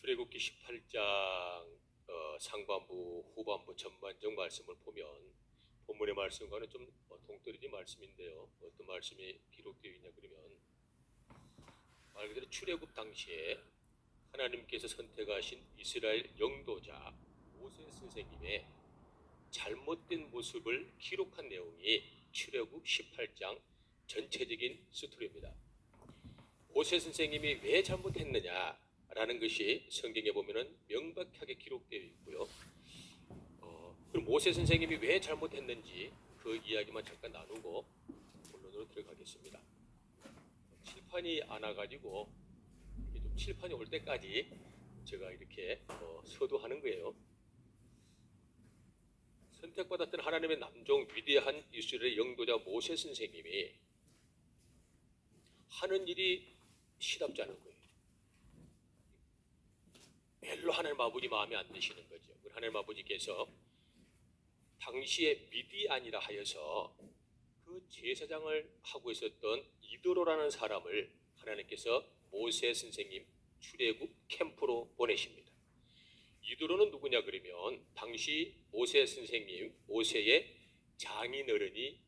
출애굽기 18장 상반부, 후반부, 전반적 말씀을 보면 본문의 말씀과는 좀 동떨어진 말씀인데요. 어떤 말씀이 기록되어 있냐 그러면 말 그대로 출애굽 당시에 하나님께서 선택하신 이스라엘 영도자 모세 선생님의 잘못된 모습을 기록한 내용이 출애굽 18장 전체적인 스토리입니다. 모세 선생님이 왜 잘못했느냐라는 것이 성경에 보면은 명백하게 기록되어 있고요. 그럼 모세 선생님이 왜 잘못했는지 그 이야기만 잠깐 나누고 본론으로 들어가겠습니다. 칠판이 안 와가지고 좀 칠판이 올 때까지 제가 이렇게 서두하는 거예요. 선택받았던 하나님의 남종 위대한 이스라엘의 영도자 모세 선생님이 하는 일이 시답지 않은 거예요. 별로 하나님 아버지 마음에 안 드시는 거죠. 하나님 아버지께서 당시에 미디안이라 하여서 그 제사장을 하고 있었던 이도로라는 사람을 하나님께서 모세 선생님 출애굽 캠프로 보내십니다. 이도로는 누구냐 그러면 당시 모세 선생님 모세의 장인어른이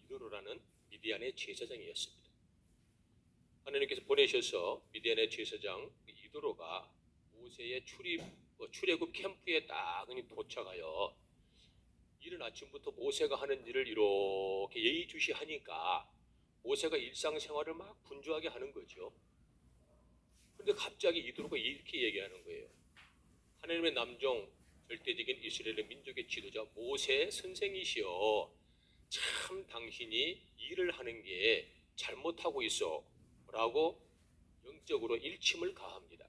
이도로라는 미디안의 제사장이었습니다. 하나님께서 보내셔서 미디안의 제사장 이도로가 모세의 출애굽 캠프에 딱 도착하여 이른 아침부터 모세가 하는 일을 이렇게 예의주시하니까 모세가 일상생활을 막 분주하게 하는 거죠. 그런데 갑자기 이도로가 이렇게 얘기하는 거예요. 하나님의 남종 절대적인 이스라엘의 민족의 지도자 모세 선생이시여, 참 당신이 일을 하는 게 잘못하고 있어 라고 영적으로 일침을 가합니다.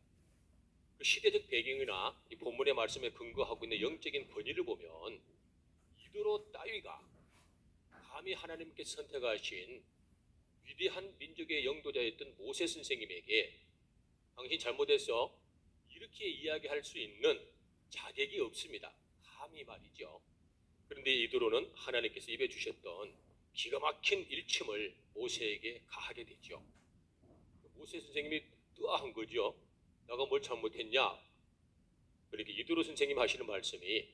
그 시대적 배경이나 이 본문의 말씀에 근거하고 있는 영적인 권위를 보면 이도로 따위가 감히 하나님께서 선택하신 위대한 민족의 영도자였던 모세 선생님에게 당신 잘못했어 이렇게 이야기할 수 있는 자격이 없습니다. 감히 말이죠. 그런데 이도로는 하나님께서 입에 주셨던 기가 막힌 일침을 모세에게 가하게 되죠. 모세 선생님이 뜨아한 거죠. 내가 뭘 잘못했냐? 그러니까 이도로 선생님 하시는 말씀이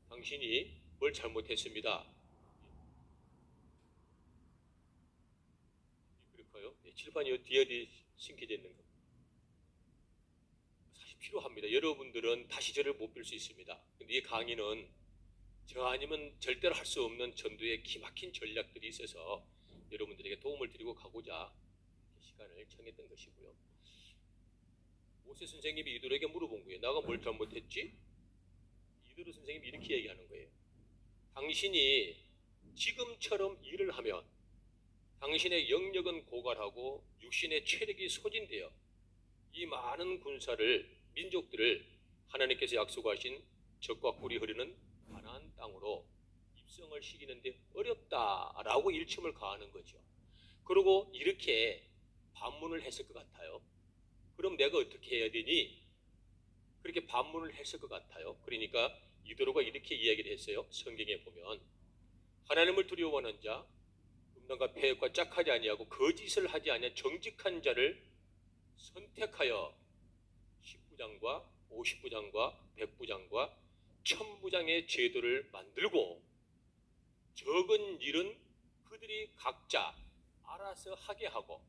당신이 뭘 잘못했습니다. 그럴까요? 칠판이 뒤에 심겨져 있는 거. 사실 필요합니다. 여러분들은 다시 저를 못 뵐 수 있습니다. 근데 이 강의는 저 아니면 절대로 할 수 없는 전도의 기막힌 전략들이 있어서 여러분들에게 도움을 드리고 가고자 시간을 청했던 것이고요. 모세 선생님이 이도로에게 물어본 거예요. 내가 뭘 잘못했지? 이도로 선생님이 이렇게 얘기하는 거예요. 당신이 지금처럼 일을 하면 당신의 영역은 고갈하고 육신의 체력이 소진되어 이 많은 군사를 민족들을 하나님께서 약속하신 적과 꿀이 흐르는 가나안 땅으로 입성을 시키는데 어렵다라고 일침을 가하는 거죠. 그리고 이렇게 반문을 했을 것 같아요. 그럼 내가 어떻게 해야 되니? 그렇게 반문을 했을 것 같아요. 그러니까 이도로가 이렇게 이야기를 했어요. 성경에 보면 하나님을 두려워하는 자, 음란과 폐역과 짝하지 아니하고 거짓을 하지 아니한 정직한 자를 선택하여 10부장과 50부장과 100부장과 1000부장의 제도를 만들고 적은 일은 그들이 각자 알아서 하게 하고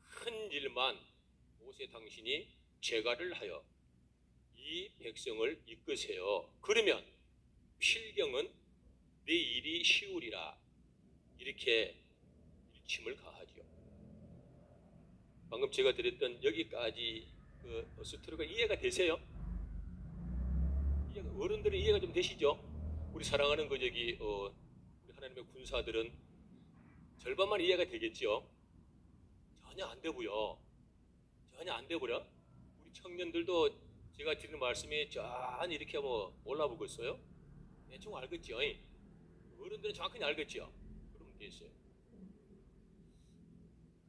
큰 일만 모세 당신이 제가를 하여 이 백성을 이끄세요. 그러면 필경은 내 일이 쉬우리라. 이렇게 일침을 가하죠. 방금 제가 드렸던 여기까지 그 스토리가 이해가 되세요? 어른들은 이해가 좀 되시죠? 우리 사랑하는 우리 하나님의 군사들은 절반만 이해가 되겠죠? 전혀 안 되고요. 전혀 안 되고요. 우리 청년들도 제가 드리는 말씀이 짠 이렇게 몰라보겠어요? 대충 알겠죠? 어른들은 정확히 알겠죠? 그럼 됐어요.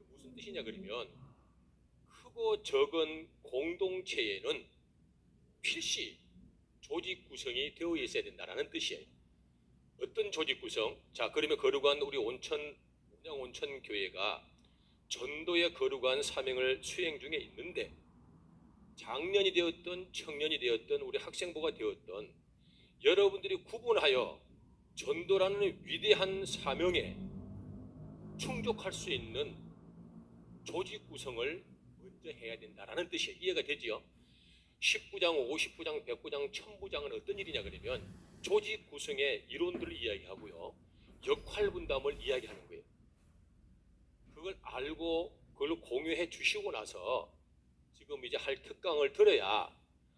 무슨 뜻이냐 그러면 크고 적은 공동체에는 필시 조직 구성이 되어 있어야 된다는 뜻이에요. 어떤 조직 구성? 자, 그러면 거룩한 우리 온천 교회가 전도의 거룩한 사명을 수행 중에 있는데, 장년이 되었던 청년이 되었던 우리 학생부가 되었던 여러분들이 구분하여 전도라는 위대한 사명에 충족할 수 있는 조직 구성을 먼저 해야 된다라는 뜻이에요. 이해가 되지요? 10부장, 50부장, 100부장, 1000부장은 어떤 일이냐 그러면 조직 구성의 이론들을 이야기하고요. 역할 분담을 이야기하는 거예요. 그걸 알고 그걸 공유해 주시고 나서 지금 이제 할 특강을 들어야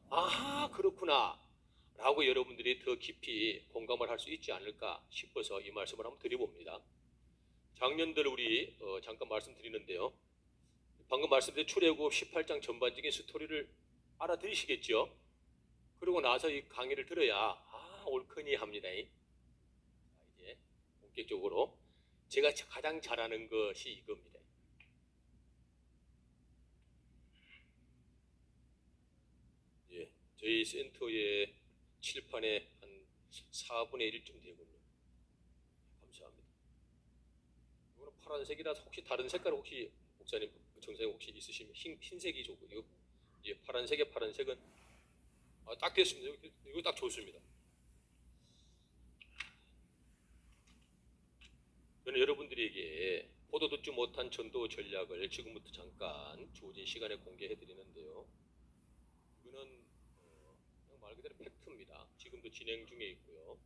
아 그렇구나 라고 여러분들이 더 깊이 공감을 할 수 있지 않을까 싶어서 이 말씀을 한번 드려봅니다. 작년들 우리 잠깐 말씀드리는데요. 방금 말씀드린 출애굽 18장 전반적인 스토리를 알아들으시겠죠? 그러고 나서 이 강의를 들어야 옳거니 합니다. 자, 이제 본격적으로 제가 가장 잘하는 것이 이겁니다. 예, 저희 센터의 칠판에 한 4분의 1쯤 되군요. 감사합니다. 이거는 파란색이라서 혹시 다른 색깔 혹시 목사님, 정사님 혹시 있으시면 흰색이 좋고 이거 예, 파란색은 딱 됐습니다. 이거 딱 좋습니다. 저는 여러분들에게 보도 듣지 못한 전도 전략을 지금부터 잠깐 주어진 시간에 공개해 드리는데요. 이거는 그냥 말 그대로 팩트입니다. 지금도 진행 중에 있고요.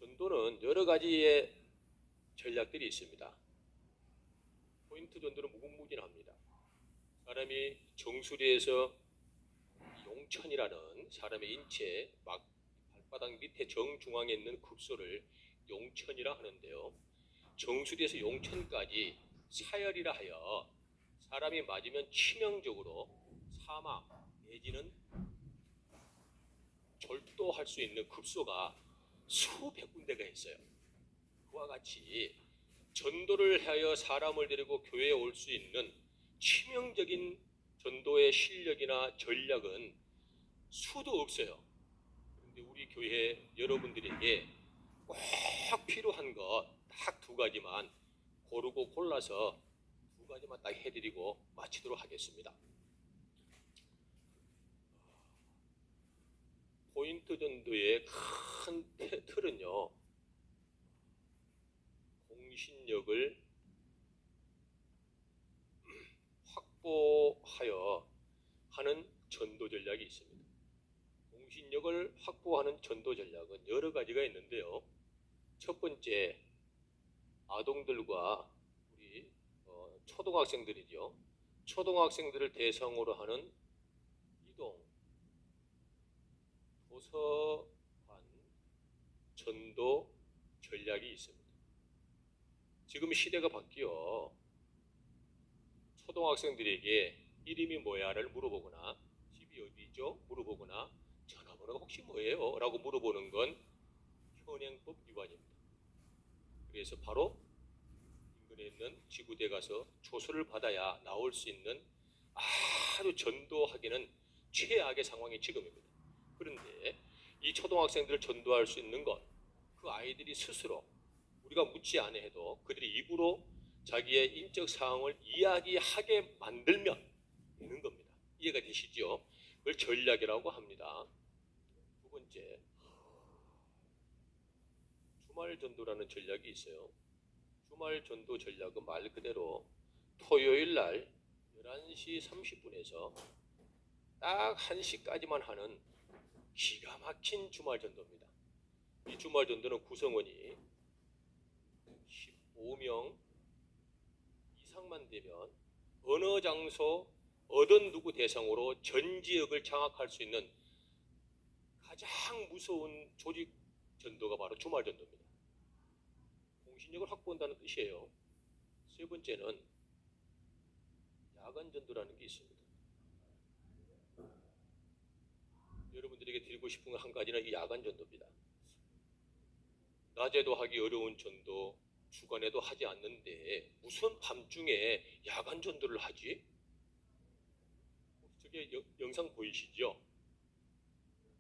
전도는 여러 가지의 전략들이 있습니다. 포인트 전도는 무궁무진합니다. 사람이 정수리에서 용천이라는 사람의 인체 막 발바닥 밑에 정중앙에 있는 급소를 용천이라 하는데요. 정수리에서 용천까지 사열이라 하여 사람이 맞으면 치명적으로 사망 내지는 절도할 수 있는 급소가 수백 군데가 있어요. 그와 같이 전도를 하여 사람을 데리고 교회에 올 수 있는 치명적인 전도의 실력이나 전략은 수도 없어요. 그런데 우리 교회 여러분들에게 꼭 필요한 것 딱 두 가지만 고르고 골라서 두 가지만 딱 해드리고 마치도록 하겠습니다. 포인트 전도의 큰 틀은요, 공신력을 확보하여 하는 전도 전략이 있습니다. 공신력을 확보하는 전도 전략은 여러 가지가 있는데요. 첫 번째, 아동들과 우리 초등학생들이죠. 초등학생들을 대상으로 하는 이동, 도서관, 전도 전략이 있습니다. 지금 시대가 바뀌어 초등학생들에게 이름이 뭐야를 물어보거나 집이 어디죠? 물어보거나 전화번호가 혹시 뭐예요? 라고 물어보는 건 현행법 위반입니다. 그래서 바로 인근에 있는 지구대에 가서 조서를 받아야 나올 수 있는 아주 전도하기는 최악의 상황이 지금입니다. 그런데 이 초등학생들을 전도할 수 있는 것, 그 아이들이 스스로 우리가 묻지 않아 해도 그들이 입으로 자기의 인적 사항을 이야기하게 만들면 되는 겁니다. 이해가 되시죠? 그걸 전략이라고 합니다. 두 번째, 주말 전도라는 전략이 있어요. 주말 전도 전략은 말 그대로 토요일 날 11시 30분에서 딱 1시까지만 하는 기가 막힌 주말 전도입니다. 이 주말 전도는 구성원이 15명 이상만 되면 어느 장소 어떤 누구 대상으로 전 지역을 장악할 수 있는 가장 무서운 조직 전도가 바로 주말 전도입니다. 공신력을 확보한다는 뜻이에요. 세 번째는 야간 전도라는 게 있습니다. 여러분들에게 드리고 싶은 건 한 가지는 이 야간 전도입니다. 낮에도 하기 어려운 전도, 주간에도 하지 않는데 무슨 밤중에 야간 전도를 하지? 저게 영상 보이시죠?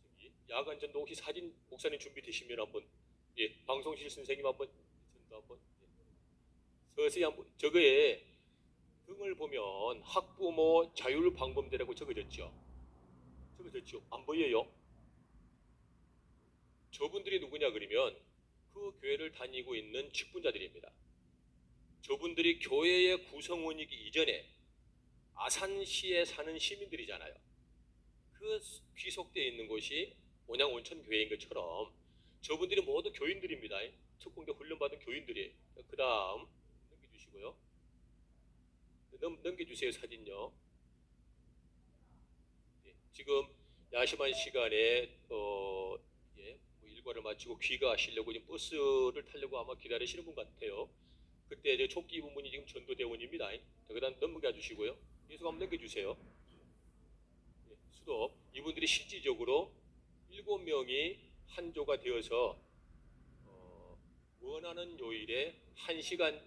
저기 야간 전도 혹시 사진 목사님 준비되시면 한번 방송실 선생님 한번 전도 한번 서서히 한번 저거에 등 성명을 보면 학부모 자율방범대라고 적어졌죠. 적어졌죠. 안 보여요? 저분들이 누구냐 그러면 그 교회를 다니고 있는 직분자들입니다. 저분들이 교회의 구성원이기 이전에 아산시에 사는 시민들이잖아요. 그 귀속되어 있는 곳이 온양온천교회인 것처럼 저분들이 모두 교인들입니다. 특공대 훈련받은 교인들이. 그 다음 넘겨주시고요. 넘겨주세요. 사진요. 예, 지금 야심한 시간에 예, 뭐 일과를 마치고 귀가하시려고 지금 버스를 타려고 아마 기다리시는 분 같아요. 그때 저 조끼 입은 분이 지금 전도대원입니다. 그 다음 넘겨 주시고요. 계속 한번 넘겨주세요. 예, 수도 이분들이 실질적으로 7명이 한 조가 되어서 원하는 요일에 1시간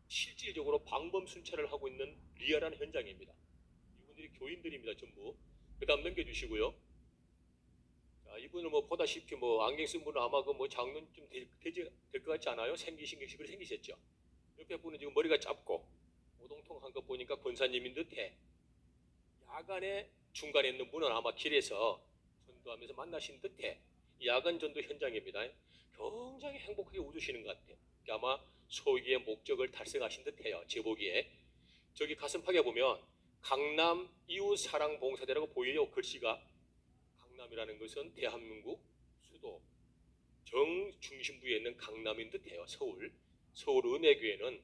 실질적으로 방범 순찰을 하고 있는 리얼한 현장입니다. 이분들이 교인들입니다. 전부. 그 다음 넘겨주시고요. 자, 이분을 뭐 보다시피 뭐 안경 쓴 분은 아마 그 뭐 장군 좀 될 것 같지 않아요? 생기신 게 생기셨죠? 옆에 분은 지금 머리가 짧고 오동통한 거 보니까 권사님인 듯해. 야간에 중간에 있는 분은 아마 길에서 전도하면서 만나신 듯해. 야간 전도 현장입니다. 굉장히 행복하게 웃으시는 것 같아요. 아마 소위의 목적을 달성하신 듯해요. 제 보기에. 저기 가슴팍에 보면 강남 이웃사랑봉사대라고 보여요. 글씨가. 강남이라는 것은 대한민국 수도 정중심부에 있는 강남인 듯해요. 서울 은혜교회는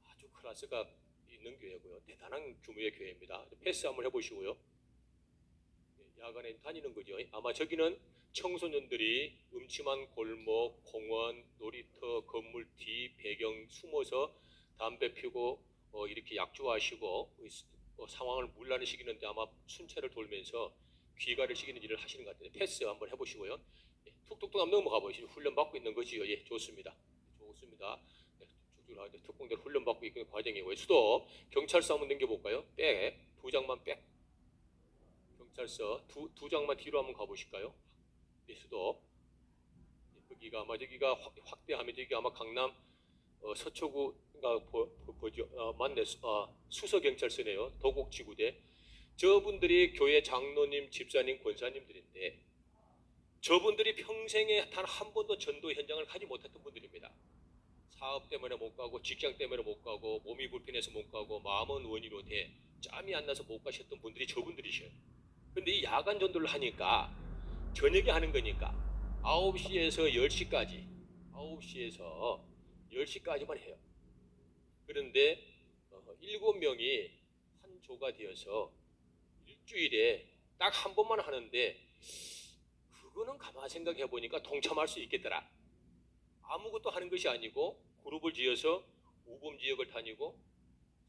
아주 클래스가 있는 교회고요. 대단한 규모의 교회입니다. 패스 한번 해보시고요. 야간에 다니는 거죠. 아마 저기는 청소년들이 음침한 골목, 공원, 놀이터, 건물 뒤 배경 숨어서 담배 피고 이렇게 약주하시고 상황을 문란히 시키는데 아마 순찰을 돌면서 귀가를 시키는 일을 하시는 것 같아요. 패스 한번 해보시고요. 예, 툭툭툭 한번 넘어가 보시죠. 훈련 받고 있는 거지요. 예, 좋습니다. 좋습니다. 네, 특공대로 훈련 받고 있는 과정이고요. 수도 경찰서 한번 넘겨볼까요? 백, 2장만 백. 경찰서 두 장만 뒤로 한번 가보실까요? 네, 수도. 여기가 아마 저기가 확대하면 저기 아마 강남 서초구가 보죠. 맞네. 수서경찰서네요. 도곡지구대. 저분들이 교회 장로님, 집사님, 권사님들인데 저분들이 평생에 단 한 번도 전도 현장을 가지 못했던 분들입니다. 사업 때문에 못 가고 직장 때문에 못 가고 몸이 불편해서 못 가고 마음은 원이로 돼 짬이 안 나서 못 가셨던 분들이 저분들이셔요. 근데 이 야간 전도를 하니까 저녁에 하는 거니까 9시에서 10시까지 9시에서 10시까지만 해요. 그런데 7명이 한 조가 되어서 일주일에 딱 한 번만 하는데 그거는 가만 생각해 보니까 동참할 수 있겠더라. 아무것도 하는 것이 아니고 그룹을 지어서 우범지역을 다니고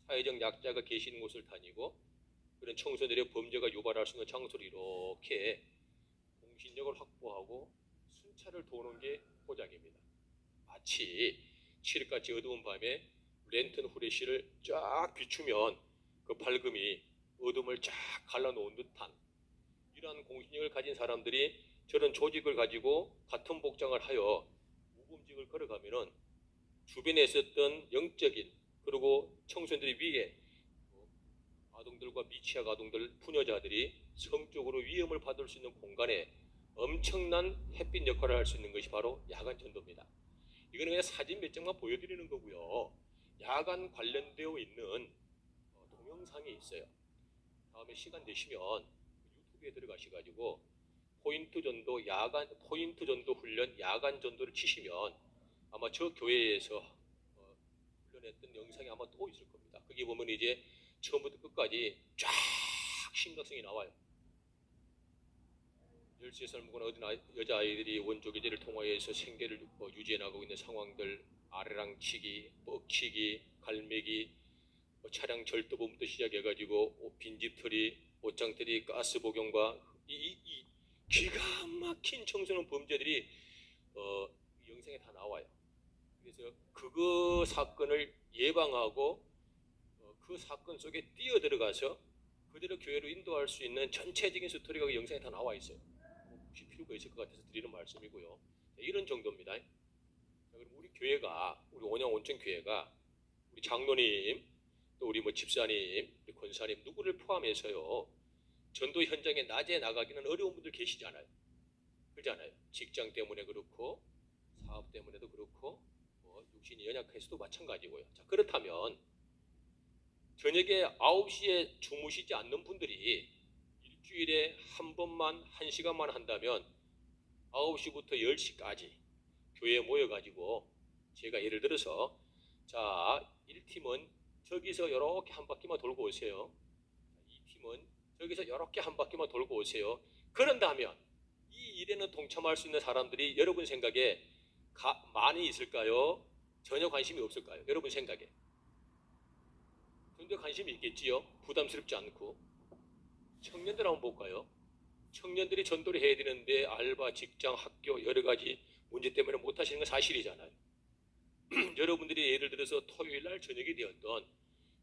사회적 약자가 계시는 곳을 다니고 그런 청소년들의 범죄가 유발할 수 있는 장소를 이렇게 공신력을 확보하고 순찰을 도는 게 포장입니다. 마치 칠흑같이 어두운 밤에 랜턴 후레쉬를 쫙 비추면 그 밝음이 어둠을 쫙 갈라놓은 듯한 이러한 공신력을 가진 사람들이 저런 조직을 가지고 같은 복장을 하여 우범직을 걸어가면은 주변에 있었던 영적인 그리고 청소년들이 위에 아동들과 미취학 아동들, 부녀자들이 성적으로 위험을 받을 수 있는 공간에 엄청난 햇빛 역할을 할 수 있는 것이 바로 야간 전도입니다. 이거는 그냥 사진 몇 장만 보여드리는 거고요. 야간 관련되어 있는 동영상이 있어요. 다음에 시간 되시면 유튜브에 들어가셔가지고 포인트 전도 훈련 야간 전도를 치시면 아마 저 교회에서 훈련했던 영상이 아마 또 있을 겁니다. 거기 보면 이제 처음부터 끝까지 쫙 심각성이 나와요. 13살 먹은 어린 여자아이들이 원조기제를 통하여서 생계를 유지해 나가고 있는 상황들, 아래랑치기, 뻑치기, 갈매기, 차량 절도범부터 시작해가지고 빈집털이, 옷장털이, 가스 복용과 이 기가 막힌 청소년 범죄들이 영상에 다 나와요. 그래서 그거 사건을 예방하고 그 사건 속에 뛰어들어가서 그대로 교회로 인도할 수 있는 전체적인 스토리가 그 영상에 다 나와 있어요. 혹시 필요가 있을 것 같아서 드리는 말씀이고요. 이런 정도입니다. 그럼 우리 교회가 우리 온양온천교회가 우리 장로님 또 우리 뭐 집사님, 우리 권사님 누구를 포함해서요. 전도 현장에 낮에 나가기는 어려운 분들 계시잖아요. 그렇잖아요. 직장 때문에 그렇고 사업 때문에도 그렇고 뭐 육신이 연약해서도 마찬가지고요. 자, 그렇다면 저녁에 9시에 주무시지 않는 분들이 일주일에 한 번만 1시간만 한다면 9시부터 10시까지 교회에 모여가지고 제가 예를 들어서 자 1팀은 저기서 이렇게 한 바퀴만 돌고 오세요. 2팀은 저기서 이렇게 한 바퀴만 돌고 오세요. 그런다면 이 일에는 동참할 수 있는 사람들이 여러분 생각에 많이 있을까요? 전혀 관심이 없을까요? 여러분 생각에 전혀 관심이 있겠지요. 부담스럽지 않고. 청년들 한번 볼까요? 청년들이 전도를 해야 되는데 알바, 직장, 학교 여러 가지 문제 때문에 못 하시는 건 사실이잖아요. 여러분들이 예를 들어서 토요일 날 저녁이 되었던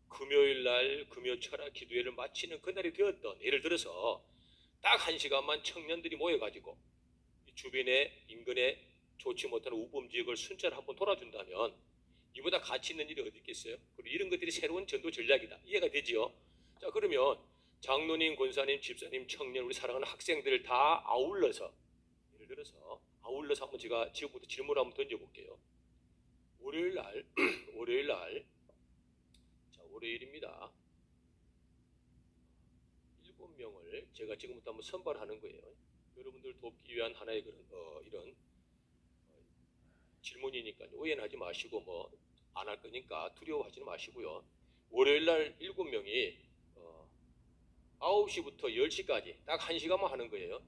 금요일 날 금요 철학 기도회를 마치는 그날이 되었던 예를 들어서 딱 1시간만 청년들이 모여가지고 주변에 인근에 좋지 못한 우범 지역을 순찰 한번 돌아준다면 이보다 가치 있는 일이 어디 있겠어요? 그리고 이런 것들이 새로운 전도 전략이다. 이해가 되지요? 자, 그러면 장로님, 권사님, 집사님, 청년, 우리 사랑하는 학생들을 다 아울러서 예를 들어서 아울러서 한번 제가 지금부터 질문을 한번 던져볼게요. 월요일 날 자, 월요일입니다. 7명을 제가 지금부터 한번 선발하는 거예요. 여러분들 돕기 위한 하나의 그런 이런 질문이니까 오해하지 마시고 뭐 안 할 거니까 두려워하지는 마시고요. 월요일 날 7명이 9시부터 10시까지 딱 1시간만 하는 거예요.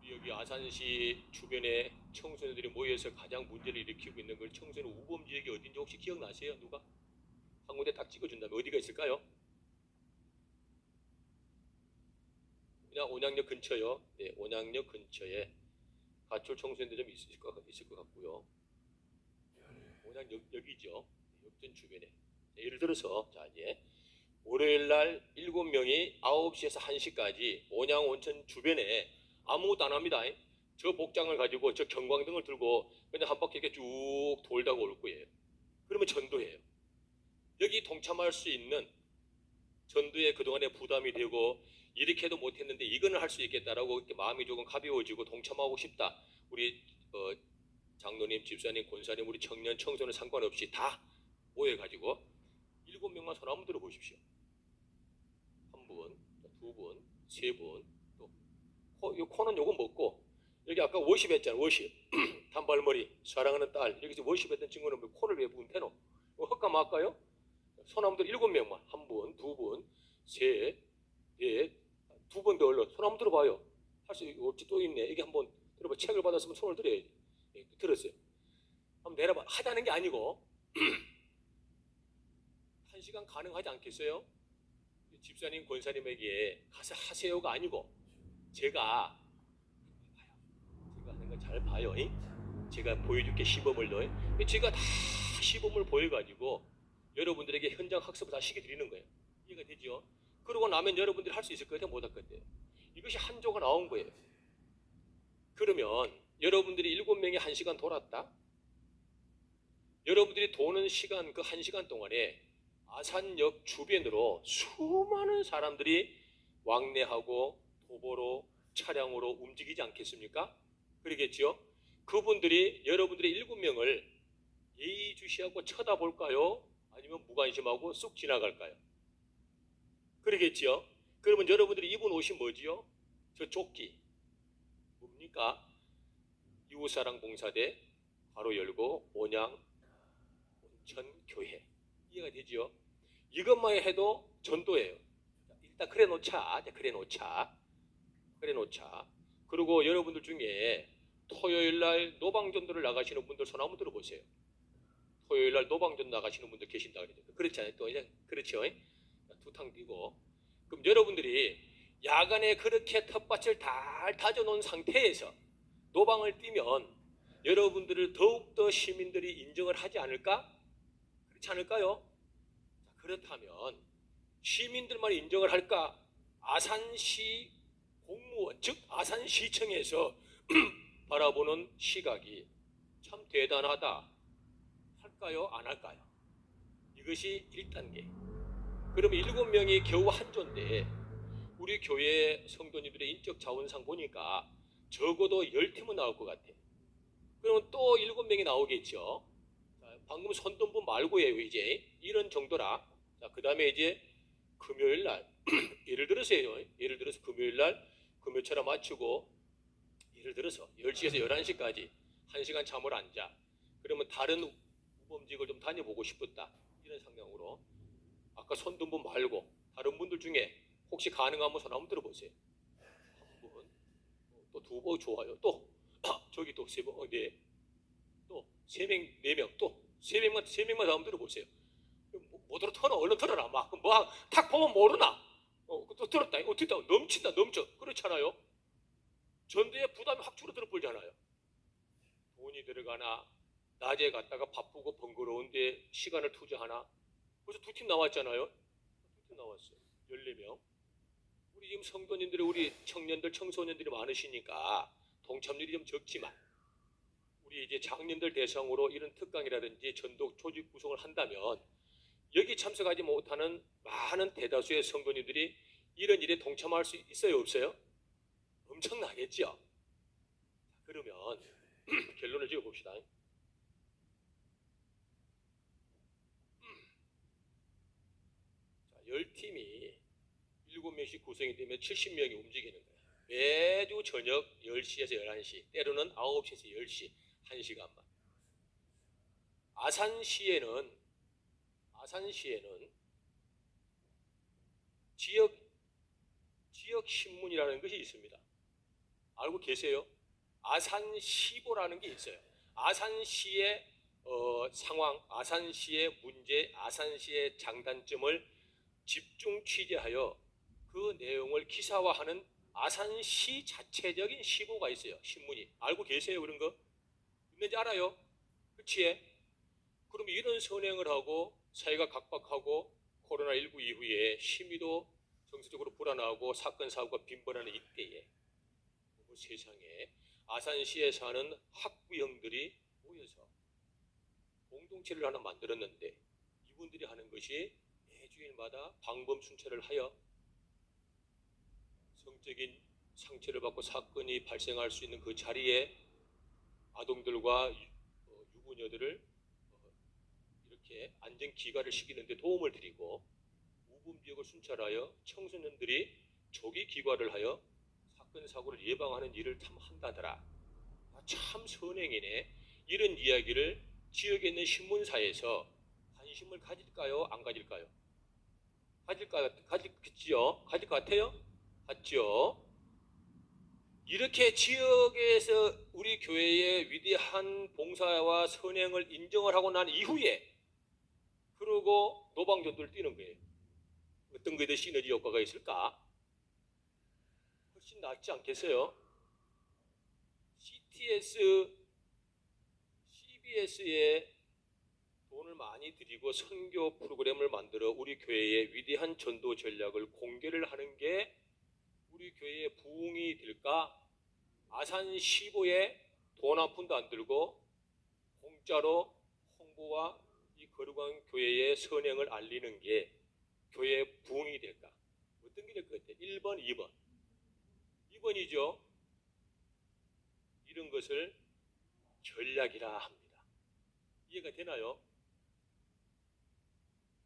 우리 여기 아산시 주변에 청소년들이 모여서 가장 문제를 일으키고 있는 걸 청소년 우범 지역이 어딘지 혹시 기억나세요? 누가? 한 군데 딱 찍어준다면 어디가 있을까요? 그냥 온양역 근처요. 네, 온양역 근처에 가출 청소년들 좀 있을 것 같고요. 온양역이죠. 역전 주변에. 예를 들어서 자 이제 월요일 날 7명이 9시에서 1시까지 온양 온천 주변에 아무것도 안 합니다. 저 복장을 가지고 저 경광등을 들고 그냥 한 바퀴 이렇게 쭉 돌다가 올 거예요. 그러면 전도예요. 여기 동참할 수 있는 전도에 그동안에 부담이 되고 이렇게도 못했는데 이거는 할 수 있겠다라고 이렇게 마음이 조금 가벼워지고 동참하고 싶다. 우리 장로님, 집사님, 권사님, 우리 청년, 청소년 상관없이 다 모여가지고 7명만 손 한번 들어보십시오. 한 분, 두 분, 세 분, 또 이 코는 요거 먹고 여기 아까 워십 했잖아. 워십 단발머리 사랑하는 딸 여기서 워십 했던 친구는 뭐 코를 왜 문태노? 헛가 말까요? 손 한번 들어 7명만 한 분, 두 분, 셋, 넷, 두 번 더 얼른 손 한번 들어봐요. 할 수 없지 또 있네. 이게 한번 들어봐. 책을 받았으면 손을 들어야지. 예, 들었어요. 한번 내려봐. 하자는 게 아니고 1시간 가능하지 않겠어요? 집사님, 권사님에게 가서 하세요가 아니고 제가 하는 거 잘 봐요. 제가 보여줄게 시범을 넣어요. 제가 다 시범을 보여가지고 여러분들에게 현장 학습을 다 시켜드리는 거예요. 이해가 되죠? 그러고 나면 여러분들이 할 수 있을 거예요? 못 할 건데요. 이것이 한조가 나온 거예요. 그러면 여러분들이 7명이 1시간 돌았다. 여러분들이 도는 시간 그 1시간 동안에 아산역 주변으로 수많은 사람들이 왕래하고 도보로 차량으로 움직이지 않겠습니까? 그러겠죠? 그분들이 여러분들의 7명을 예의주시하고 쳐다볼까요? 아니면 무관심하고 쑥 지나갈까요? 그러겠죠? 그러면 여러분들이 입은 옷이 뭐지요? 저 조끼 뭡니까? 이웃사랑 봉사대 바로 열고 온양 온천교회. 이해가 되지요? 이것만 해도 전도예요. 일단 그래 놓자. 그리고 여러분들 중에 토요일 날 노방전도를 나가시는 분들 손 한번 들어보세요. 토요일 날 노방전 나가시는 분들 계신다 그러죠. 그렇잖아요. 또 이제 그렇죠. 두탕 뛰고. 그럼 여러분들이 야간에 그렇게 텃밭을 다 다져놓은 상태에서 노방을 뛰면 여러분들을 더욱더 시민들이 인정을 하지 않을까? 그렇지 않을까요? 그렇다면 시민들만 인정을 할까? 아산시 공무원 즉 아산시청에서 바라보는 시각이 참 대단하다 할까요? 안 할까요? 이것이 1단계. 그러면 7명이 겨우 한 조인데 우리 교회 성도님들의 인적 자원상 보니까 적어도 10팀은 나올 것 같아. 그러면 또 7명이 나오겠죠. 자, 방금 손동부 말고예요. 이제 이런 정도라. 자, 그 다음에 이제 금요일 날 예를 들어서 금요일 날 금요철에 맞추고 예를 들어서 10시에서 11시까지 1시간 잠을 안 자. 그러면 다른 우범직을 좀 다녀보고 싶었다. 이런 상황으로 아까 손등분 말고 다른 분들 중에 혹시 가능하면 손 한번 들어보세요. 한 분, 또 두 분 좋아요. 또 저기 또 세 분, 네, 또 세 명, 네 명, 또 세 명만 더 한번 들어보세요. 못 들어 터너 얼른 들어라 막뭐탁 보면 모르나? 또 들었다. 듣다 넘친다 넘쳐 그렇잖아요. 전도에 부담이 확 줄어들어 버리잖아요. 돈이 들어가나 낮에 갔다가 바쁘고 번거로운데 시간을 투자하나 벌써 2팀 나왔잖아요. 2팀 나왔어요. 14명. 우리 지금 성도님들이 우리 청년들 청소년들이 많으시니까 동참률이 좀 적지만 우리 이제 장년들 대상으로 이런 특강이라든지 전도 조직 구성을 한다면 여기 참석하지 못하는 많은 대다수의 성도님들이 이런 일에 동참할 수 있어요 없어요? 엄청나겠죠. 그러면 결론을 지어봅시다. 10팀이 7명씩 구성이 되면 70명이 움직이는 거예요. 매주 저녁 10시에서 11시, 때로는 9시에서 10시, 1시간만. 아산시에는 지역 신문이라는 것이 있습니다. 알고 계세요? 아산시보라는 게 있어요. 아산시의 상황, 아산시의 문제, 아산시의 장단점을 집중 취재하여 그 내용을 기사화하는 아산시 자체적인 시보가 있어요. 신문이. 알고 계세요? 그런 거? 있는지 알아요? 그치? 그럼 이런 선행을 하고 사회가 각박하고 코로나19 이후에 심의도 정서적으로 불안하고 사건 사고가 빈번하는 이때에 그 세상에 아산시에 사는 학부형들이 모여서 공동체를 하나 만들었는데 이분들이 하는 것이 매주일마다 방범 순찰을 하여 성적인 상처를 받고 사건이 발생할 수 있는 그 자리에 아동들과 유부녀들을 이렇게 안전 기가를 시키는 데 도움을 드리고 우범지역을 순찰하여 청소년들이 조기 기과를 하여 사건 사고를 예방하는 일을 참 한다더라. 참 선행이네. 이런 이야기를 지역에 있는 신문사에서 관심을 가질까요? 안 가질까요? 가질겠지요? 가질 것 같아요? 맞죠? 이렇게 지역에서 우리 교회의 위대한 봉사와 선행을 인정을 하고 난 이후에 그러고 노방전도를 뛰는 거예요. 어떤 거에 더 시너지 효과가 있을까? 훨씬 낫지 않겠어요? CBS에 돈을 많이 들이고 선교 프로그램을 만들어 우리 교회의 위대한 전도 전략을 공개를 하는 게 우리 교회의 부흥이 될까? 아산 시보에 돈 한 푼도 안 들고 공짜로 홍보와 이 거룩한 교회의 선행을 알리는 게 교회의 부흥이 될까? 어떤 게 될 것 같아요? 1번, 2번. 2번이죠. 이런 것을 전략이라 합니다. 이해가 되나요?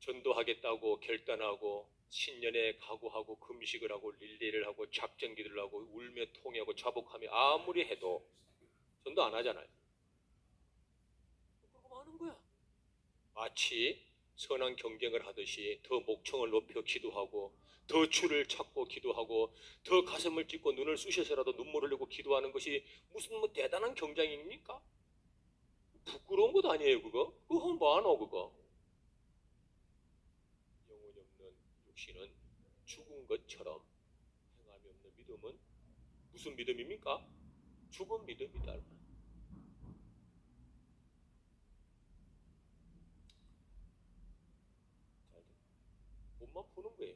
전도하겠다고 결단하고 신년에 각오하고 금식을 하고 릴레이를 하고 작전기도를 하고 울며 통회하고 자복하며 아무리 해도 전도 안 하잖아요. 그러고 하는 거야. 마치 선한 경쟁을 하듯이 더 목청을 높여 기도하고 더 주를 찾고 기도하고 더 가슴을 찢고 눈을 쑤셔서라도 눈물을 흘리고 기도하는 것이 무슨 뭐 대단한 경쟁입니까? 부끄러운 것 아니에요 그거? 그거 뭐하노 그거? 영혼이 없는 육신은 죽은 것처럼 행함이 없는 믿음은 무슨 믿음입니까? 죽은 믿음이다. 몸만 푸는 거예요.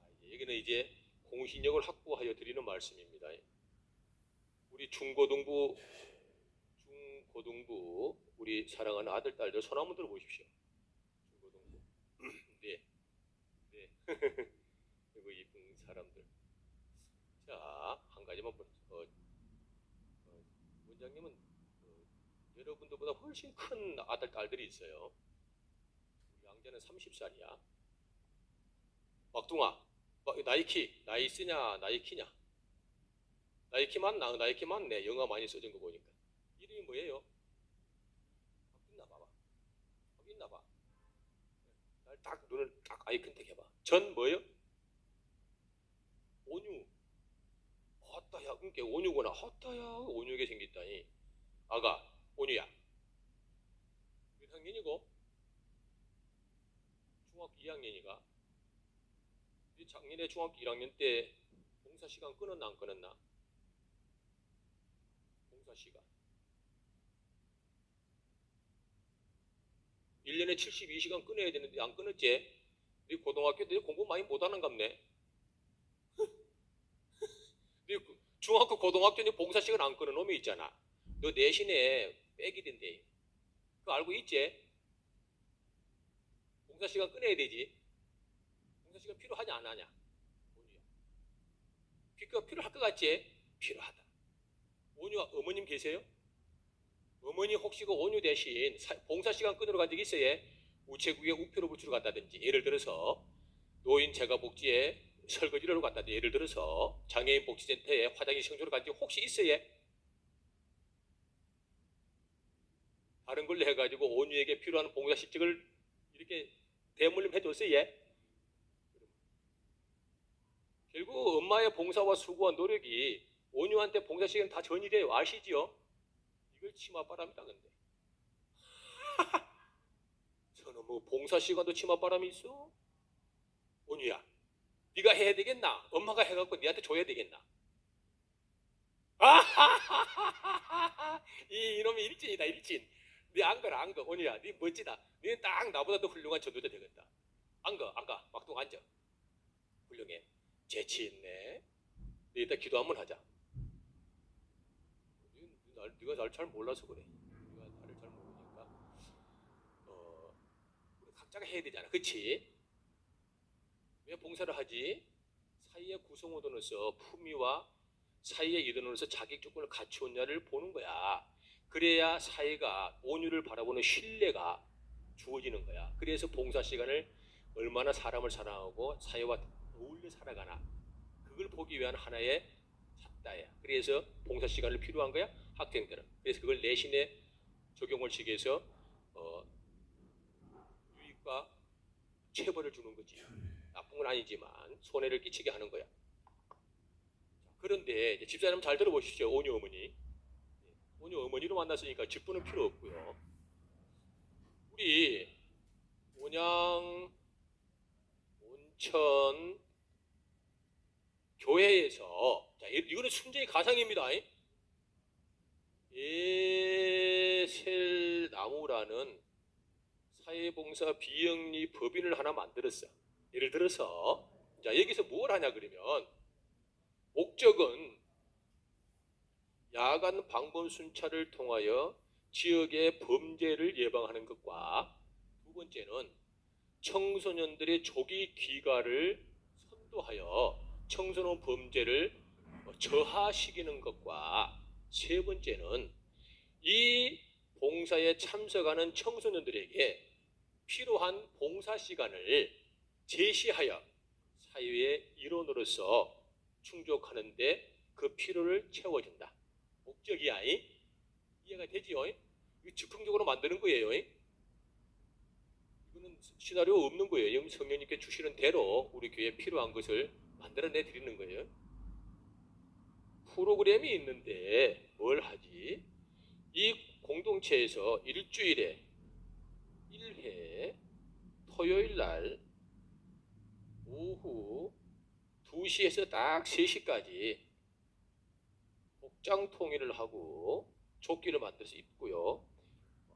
자, 여기는 이제 공신력을 확보하여 드리는 말씀입니다. 우리 중고등부 우리 사랑하는 아들, 딸들 손 한번 들어보십시오. 이거 이쁜 사람들. 자, 한 가지만 원장님은 여러분들보다 훨씬 큰 아들, 딸들이 있어요. 양자는 30살이야. 막둥아, 나이키, 나이스냐, 나이키냐? 나이키 맞나? 나이키 맞네. 영화 많이 써진 거 보니까. 이름이 뭐예요? 확 있나 봐봐. 확 있나 봐. 딱 눈을 딱 아이 컨택 해봐. 전 뭐예요? 온유. 헛다야. 그러니까 온유구나. 헛다야. 온유하게 생겼다니. 아가, 온유야. 몇 학년이고? 중학교 2학년이가. 작년에 중학교 1학년 때 봉사 시간 끊었나 안 끊었나? 봉사 시간. 1년에 72시간 끊어야 되는데 안 끊었지? 네 고등학교 때 공부 많이 못하는 갑네. 네 중학교 고등학교 때 봉사 시간 안 끊은 놈이 있잖아. 너 내신에 빼기 된대. 그거 알고 있지? 봉사 시간 끊어야 되지. 봉사 시간 필요하냐 안 하냐? 온유야. 그거 필요할 것 같지? 필요하다. 온유야, 어머님 계세요? 어머니 혹시 그 온유 대신 봉사 시간 끊으러 간 적 있어요? 우체국에 우표를 붙이러 갔다든지, 예를 들어서 노인 재가복지에 설거지를 하러 갔다든지, 예를 들어서 장애인 복지센터에 화장실 청소를 간 적 혹시 있어요? 다른 걸로 해가지고 온유에게 필요한 봉사 실적을 이렇게 대물림 해줬어요? 결국 엄마의 봉사와 수고와 노력이 온유한테 봉사 시간 다 전이돼요. 아시지요? 이걸 치맛바람이다. 근데 저는 뭐 봉사 시간도 치맛바람이 있어? 온유야, 네가 해야 되겠나? 엄마가 해갖고 네한테 줘야 되겠나? 이놈이 일진이다, 일진. 네 안 가라, 안 가. 온유야, 네 멋지다. 네는 딱 나보다 더 훌륭한 전도자 되겠다. 안 가, 안 가. 막동 앉아. 훌륭해. 재치 있네. 네 이따 기도 한번 하자. 네가 날 잘 몰라서 그래. 네가 나를 잘 모르니까 우리 각자가 해야 되잖아, 그렇지? 왜 봉사를 하지? 사회의 구성원으로서 품위와 사회의 일원으로서 자격 조건을 갖추었냐를 보는 거야. 그래야 사회가 온유를 바라보는 신뢰가 주어지는 거야. 그래서 봉사 시간을 얼마나 사람을 사랑하고 사회와 어울려 살아가나, 그걸 보기 위한 하나의 잣다야. 그래서 봉사 시간을 필요한 거야, 학생들은. 그래서 그걸 내신에 적용을 시기 위해서 유익과 체벌을 주는 거지. 나쁜 건 아니지만 손해를 끼치게 하는 거야. 그런데 이제 집사님 잘 들어보십시오. 온유 어머니. 온유 어머니로 만났으니까 직분은 필요 없고요. 우리 온양 온천 교회에서, 자, 이거는 순전히 가상입니다. 예셀나무라는 사회봉사 비영리 법인을 하나 만들었어. 예를 들어서, 자, 여기서 뭘 하냐 그러면, 목적은 야간 방범 순찰을 통하여 지역의 범죄를 예방하는 것과, 두 번째는 청소년들의 조기 귀가를 선도하여 청소년 범죄를 저하시키는 것과, 세 번째는 이 봉사에 참석하는 청소년들에게 필요한 봉사 시간을 제시하여 사회의 일원으로서 충족하는데 그 필요를 채워준다. 목적이야. 이해가 되지요? 이거 즉흥적으로 만드는 거예요. 이거는 시나리오 없는 거예요. 성령님께 주시는 대로 우리 교회에 필요한 것을 만들어내 드리는 거예요. 프로그램이 있는데 뭘 하지? 이 공동체에서 일주일에 1회 토요일 날 오후 2시에서 딱 3시까지 복장 통일을 하고 조끼를 만들어서 입고요.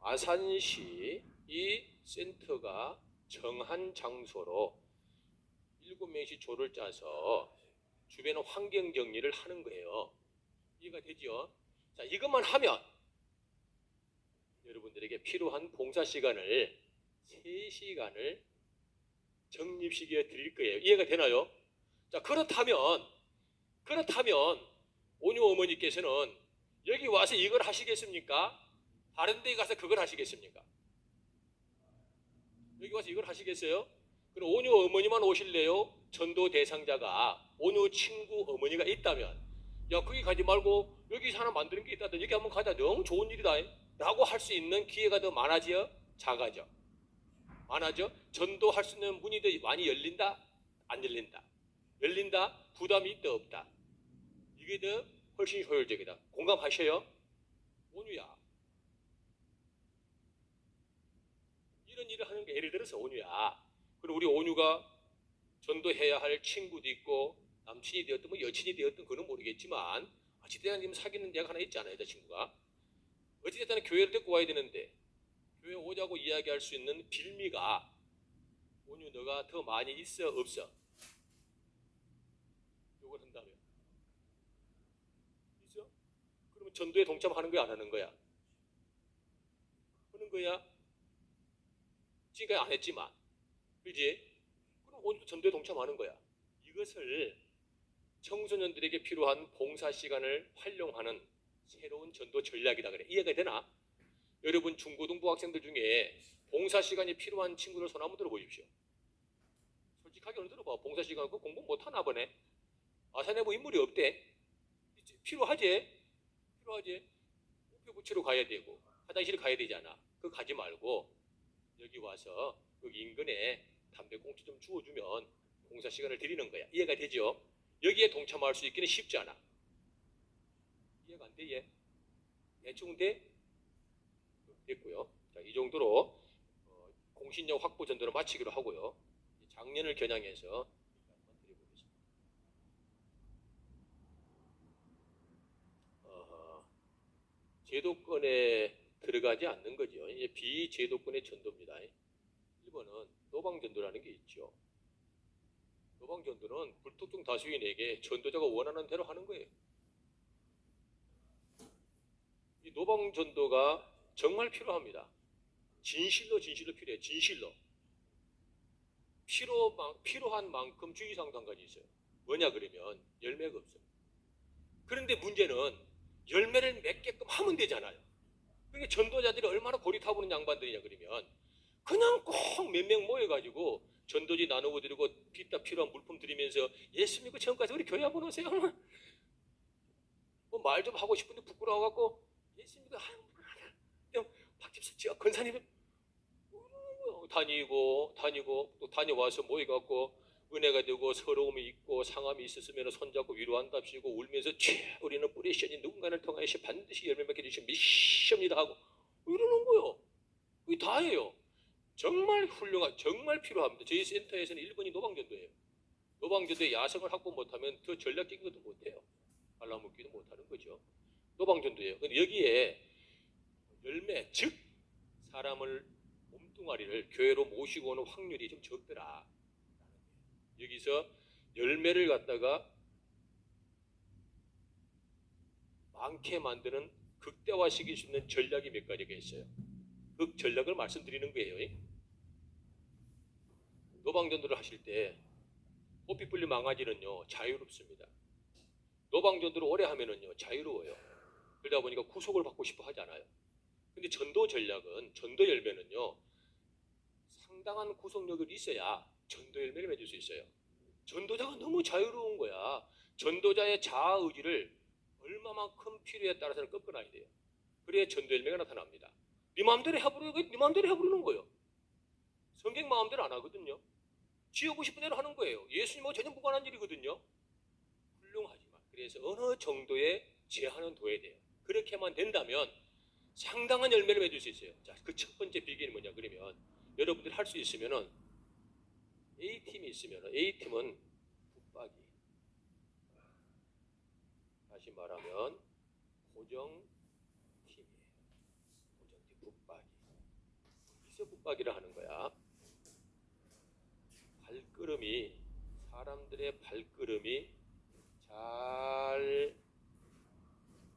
아산시 이 센터가 정한 장소로 7명씩 조를 짜서 주변 환경 정리를 하는 거예요. 이해가 되죠? 자, 이것만 하면 여러분들에게 필요한 봉사 시간을 3시간을 적립시켜 드릴 거예요. 이해가 되나요? 자, 그렇다면 온유 어머니께서는 여기 와서 이걸 하시겠습니까? 다른 데 가서 그걸 하시겠습니까? 여기 와서 이걸 하시겠어요? 그럼 온유 어머니만 오실래요? 전도 대상자가 온유 친구 어머니가 있다면, 야, 거기 가지 말고 여기 하나 만드는 게 있다, 여기 한번 가자, 너무 좋은 일이다 라고 할 수 있는 기회가 더 많아져? 작아져? 많아져? 전도할 수 있는 문이 더 많이 열린다? 안 열린다? 열린다? 부담이 있다 없다? 이게 더 훨씬 효율적이다. 공감하셔요? 온유야, 이런 일을 하는 게, 예를 들어서 온유야, 그리고 우리 온유가 전도해야 할 친구도 있고 남친이 되었든 뭐 여친이 되었든 그건 모르겠지만, 어찌됐든 지금 사귀는 애가 하나 있잖아요, 여자친구가. 어찌됐든 교회를 데리고 와야 되는데 교회 오자고 이야기할 수 있는 빌미가, 온유 너가 더 많이 있어 없어? 요걸 한다면 있어? 그러면 전도에 동참하는 거야 안 하는 거야? 하는 거야? 지금까지 안 했지만, 그지? 그럼 온유도 전도에 동참하는 거야. 이것을 청소년들에게 필요한 봉사 시간을 활용하는 새로운 전도 전략이다 그래. 이해가 되나? 여러분 중고등부 학생들 중에 봉사 시간이 필요한 친구들 손 한번 들어보십시오. 솔직하게 오늘 들어봐. 봉사 시간 그 공부 못하나 보네. 아산에 뭐 인물이 없대. 필요하지? 필요하지? 우표 붙이러 가야 되고 화장실 가야 되잖아. 그거 가지 말고 여기 와서 여기 인근에 담배꽁초 좀 주워주면 봉사 시간을 드리는 거야. 이해가 되죠? 여기에 동참할 수 있기는 쉽지 않아. 이해가 안 돼? 얘? 대충 돼? 됐고요. 자, 이 정도로 공신력 확보 전도를 마치기로 하고요. 작년을 겨냥해서 한번 드려보겠습니다. 제도권에 들어가지 않는 거죠. 이제 비제도권의 전도입니다. 1번은 노방전도라는 게 있죠. 노방전도는 불특정 다수인에게 전도자가 원하는 대로 하는 거예요. 이 노방전도가 정말 필요합니다. 진실로 필요해요. 진실로. 필요한 만큼 주의사항도 있어요. 뭐냐 그러면 열매가 없어요. 그런데 문제는 열매를 맺게끔 하면 되잖아요. 그러니까 전도자들이 얼마나 고리타보는 양반들이냐 그러면 그냥 꼭 몇 명 모여가지고 전도지 나누고 드리고 필요한 물품 드리면서 예수 믿고 처음까지 우리 교회 한번 오세요. 뭐 말 좀 하고 싶은데 부끄러워갖고 예수 믿고 박 집사 권사님은 다니고 또 다녀와서 모여갖고 은혜가 되고 서러움이 있고 상함이 있었으면 손잡고 위로한답시고 울면서 우리는 뿌리시니 누군가를 통하여 반드시 열매 맺게 주신 미션이다 하고 이러는 거요. 이게 다예요. 정말 훌륭한, 정말 필요합니다. 저희 센터에서는 1번이 노방전도예요. 노방전도에 야성을 확보 못하면 더 전략적인 것도 못해요. 발라먹기도 못하는 거죠. 노방전도예요. 근데 여기에 열매, 즉 사람을 몸뚱아리를 교회로 모시고 오는 확률이 좀 적더라. 여기서 열매를 갖다가 많게 만드는 극대화시킬 수 있는 전략이 몇 가지가 있어요. 그 전략을 말씀드리는 거예요. 노방전도를 하실 때 호피 불리 망아지는요 자유롭습니다. 노방전도를 오래 하면은요 자유로워요. 그러다 보니까 구속을 받고 싶어 하잖아요. 근데 전도 전략은, 전도 열매는요 상당한 구속력이 있어야 전도 열매를 맺을 수 있어요. 전도자가 너무 자유로운 거야. 전도자의 자아 의지를 얼마만큼 필요에 따라서는 꺾어놔야 돼요. 그래야 전도 열매가 나타납니다. 네 마음대로 해버리는 거예요. 성경 마음대로 안 하거든요. 지어고 싶은 대로 하는 거예요. 예수님하고 전혀 무관한 일이거든요. 훌륭하지만 그래서 어느 정도의 제한은 둬야 돼요. 그렇게만 된다면 상당한 열매를 맺을 수 있어요. 자, 그 첫 번째 비결이 뭐냐 그러면 여러분들이 할 수 있으면은 A팀이 있으면 A팀은 붙박이, 다시 말하면 고정팀이에요. 고정팀 붙박이. 여기서 붙박이를 하는 거야. 발걸음이, 사람들의 발걸음이 잘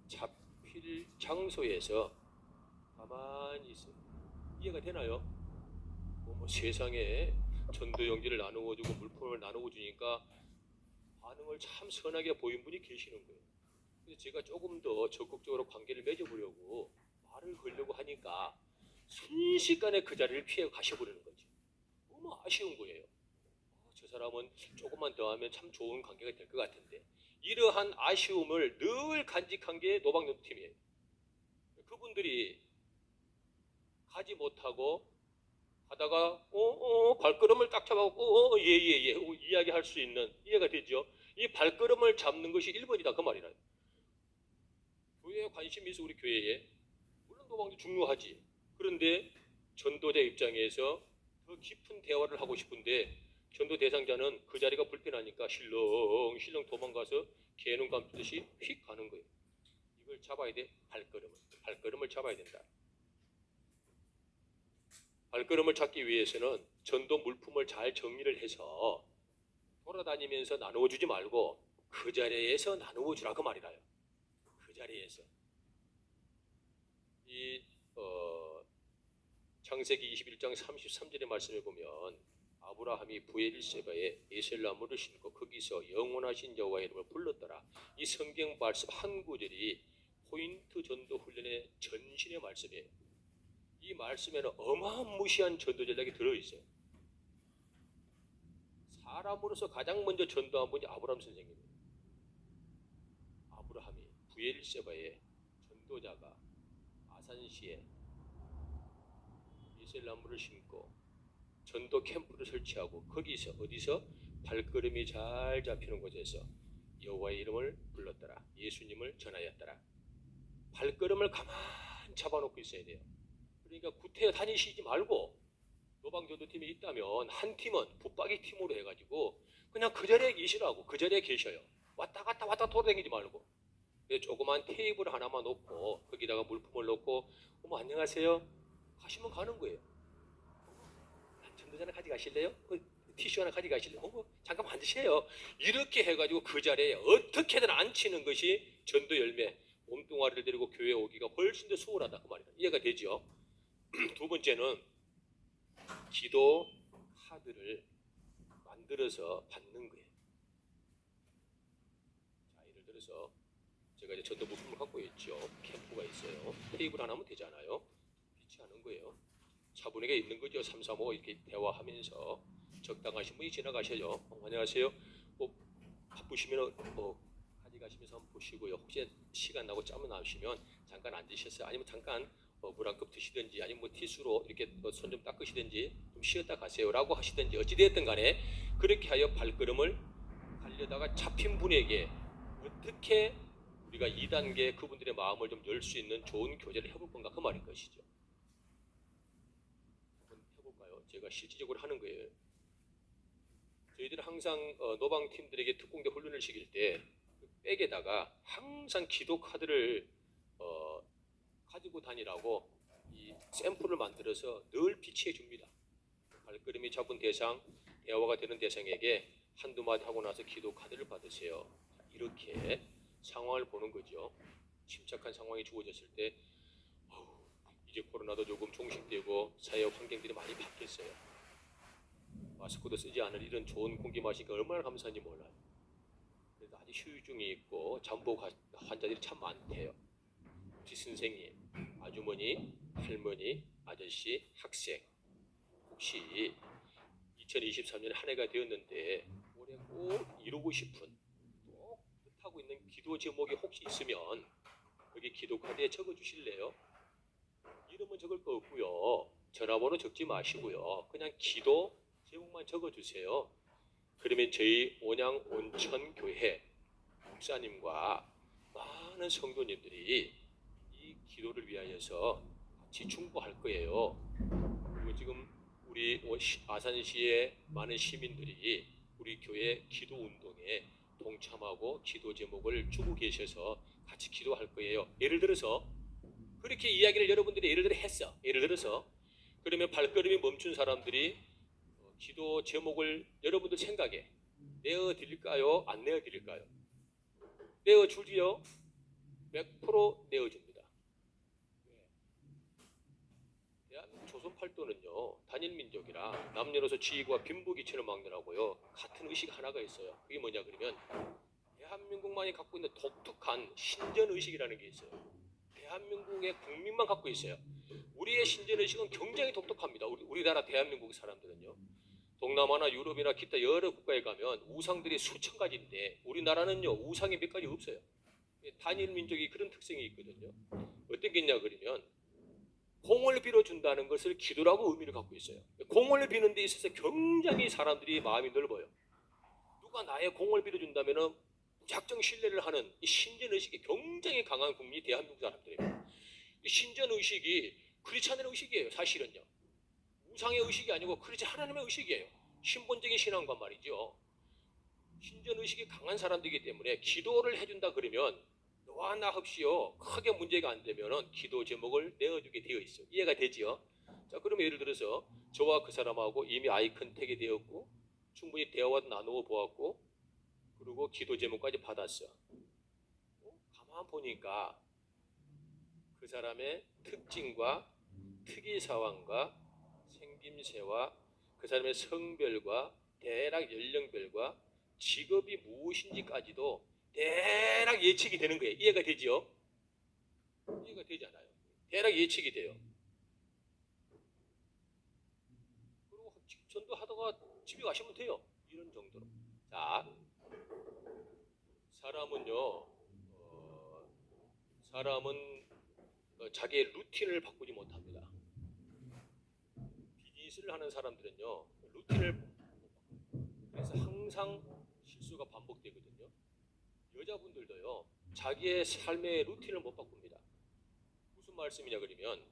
잡힐 장소에서 가만히 있어요. 이해가 되나요? 뭐 세상에 전도 용기를 나누어 주고 물품을 나누어 주니까 반응을 참 선하게 보인 분이 계시는 거예요. 그래서 제가 조금 더 적극적으로 관계를 맺어보려고 말을 걸려고 하니까 순식간에 그 자리를 피해 가셔버리는 거죠. 너무 아쉬운 거예요. 저 사람은 조금만 더 하면 참 좋은 관계가 될 것 같은데, 이러한 아쉬움을 늘 간직한 게 노방연구팀이에요. 그분들이 가지 못하고 하다가 발걸음을 딱 잡아갖고 예예예 이야기할 수 있는, 이해가 되죠? 이 발걸음을 잡는 것이 1번이다 그 말이라. 교회에 관심이 있어, 우리 교회에. 물론 노방도 중요하지. 그런데 전도자 입장에서 더 깊은 대화를 하고 싶은데 전도 대상자는 그 자리가 불편하니까 실렁실렁 도망가서 개눈 감듯이 휙 가는 거예요. 이걸 잡아야 돼. 발걸음을 잡아야 된다. 발걸음을 잡기 위해서는 전도 물품을 잘 정리를 해서 돌아다니면서 나누어 주지 말고 그 자리에서 나누어 주라 그 말이라요. 그 자리에서. 이 창세기 21장 33절의 말씀을 보면 아브라함이 부엘세바에 에셀나무를 심고 거기서 영원하신 여호와의 이름을 불렀더라. 이 성경 말씀 한 구절이 포인트 전도 훈련의 전신의 말씀이에요. 이 말씀에는 어마무시한 전도 전략이 들어있어요. 사람으로서 가장 먼저 전도한 분이 아브라함 선생님이에요. 아브라함이 부엘세바에 전도자가 아산시에 에셀나무를 심고 전도 캠프를 설치하고 거기서 어디서 발걸음이 잘 잡히는 곳에서 여호와의 이름을 불렀더라. 예수님을 전하였더라. 발걸음을 가만 잡아놓고 있어야 돼요. 그러니까 구태 다니시지 말고 노방전도팀이 있다면 한 팀은 붙박이 팀으로 해가지고 그냥 그 자리에 계시라고. 그 자리에 계셔요. 왔다 갔다 돌아다니지 말고. 조그만 테이블 하나만 놓고 거기다가 물품을 놓고 어머 안녕하세요 하시면 가는 거예요. 전도자 하나 가져가실래요? 티슈 하나 가져가실래요? 어머 잠깐만 앉으세요. 이렇게 해가지고 그 자리에 어떻게든 앉히는 것이 전도 열매. 몸뚱아리를 데리고 교회에 오기가 훨씬 더 수월하다 그 말이에요. 이해가 되죠? 두 번째는 기도 카드를 만들어서 받는 거예요. 자, 예를 들어서 제가 이제 전도 물품을 갖고 있죠. 캠프가 있어요. 테이블 하나면 되잖아요. 그렇지 않은 거예요. 차분하게 있는 거죠. 3, 4, 5 이렇게 대화하면서 적당하신 분이 지나가셔요. 안녕하세요. 바쁘시면 가져가시면서 한번 보시고요. 혹시 시간 나고 짬을 나시면 잠깐 앉으셨어요. 아니면 잠깐 물 한 컵 드시든지 아니면 뭐 티슈로 이렇게 손 좀 닦으시든지 좀 쉬었다 가세요라고 하시든지 어찌됐든 간에 그렇게 하여 발걸음을 가려다가 잡힌 분에게 어떻게 우리가 2단계 그분들의 마음을 좀 열 수 있는 좋은 교제를 해볼 건가 그 말인 것이죠. 한번 해볼까요? 제가 실질적으로 하는 거예요. 저희들은 항상 노방팀들에게 특공대 훈련을 시킬 때 백에다가 항상 기도 카드를 가지고 다니라고 이 샘플을 만들어서 늘 비치해 줍니다. 발걸음이 잡은 대상, 대화가 되는 대상에게 한두 마디 하고 나서 기도 카드를 받으세요. 이렇게 상황을 보는 거죠. 침착한 상황이 주어졌을 때 이제 코로나도 조금 종식되고 사회 환경들이 많이 바뀌었어요. 마스크도 쓰지 않을 이런 좋은 공기 마시니까 얼마나 감사한지 몰라요. 그래서 아주 휴유증이 있고 잠복 환자들이 참 많대요. 혹시 선생님, 아주머니, 할머니, 아저씨, 학생 혹시 2023년에 한 해가 되었는데 올해 꼭 이루고 싶은 꼭 뜻하고 있는 기도 제목이 혹시 있으면 여기 기도 카드에 적어주실래요? 이름은 적을 거 없고요. 전화번호 적지 마시고요. 그냥 기도 제목만 적어주세요. 그러면 저희 온양 온천교회 목사님과 많은 성도님들이 이 기도를 위하여서 같이 중보할 거예요. 그리고 지금 우리 아산시의 많은 시민들이 우리 교회 기도 운동에 동참하고 기도 제목을 주고 계셔서 같이 기도할 거예요. 예를 들어서 그렇게 이야기를 여러분들이 예를 들어 했어. 예를 들어서 그러면 발걸음이 멈춘 사람들이 기도 제목을 여러분들 생각에 내어드릴까요? 안 내어드릴까요? 내어주지요? 100% 내어줍니다. 대한민국 조선팔 팔도는요 단일 민족이라 남녀노소 지위와 빈부귀천을 막론하고요 같은 의식 하나가 있어요. 그게 뭐냐 그러면 대한민국만이 갖고 있는 독특한 신전 의식이라는 게 있어요. 대한민국의 국민만 갖고 있어요. 우리의 신전 의식은 굉장히 독특합니다. 우리나라 대한민국 사람들은요. 동남아나 유럽이나 기타 여러 국가에 가면 우상들이 수천 가지인데 우리나라는요 우상이 몇 가지 없어요. 단일 민족이 그런 특성이 있거든요. 어떤 게 있냐 그러면 공을 빌어준다는 것을 기도라고 의미를 갖고 있어요. 공을 비는 데 있어서 굉장히 사람들이 마음이 넓어요. 누가 나의 공을 빌어준다면 무작정 신뢰를 하는 이 신전의식이 굉장히 강한 국민이 대한민국 사람들이에요. 이 신전의식이 크리스찬의 의식이에요. 사실은요. 우상의 의식이 아니고 크리스찬 하나님의 의식이에요. 신본적인 신앙과 말이죠. 신전의식이 강한 사람들이기 때문에 기도를 해준다 그러면 너와 나 없이요 크게 문제가 안 되면은 기도 제목을 내어주게 되어 있어요. 이해가 되지요? 자, 그러면 예를 들어서 저와 그 사람하고 이미 아이 컨택이 되었고 충분히 대화도 나누어 보았고 그리고 기도 제목까지 받았어. 가만 보니까 그 사람의 특징과 특이 사항과 생김새와 그 사람의 성별과 대략 연령별과 직업이 무엇인지까지도 대략 예측이 되는 거예요. 이해가 되지요? 이해가 되잖아요. 대략 예측이 돼요. 그리고 전도하다가 집에 가시면 돼요. 이런 정도로. 자, 사람은 자기의 루틴을 바꾸지 못합니다. 비즈니스를 하는 사람들은요, 루틴을 못 바꿔요. 그래서 항상 실수가 반복되거든요. 여자분들도요, 자기의 삶의 루틴을 못 바꿉니다. 무슨 말씀이냐 그러면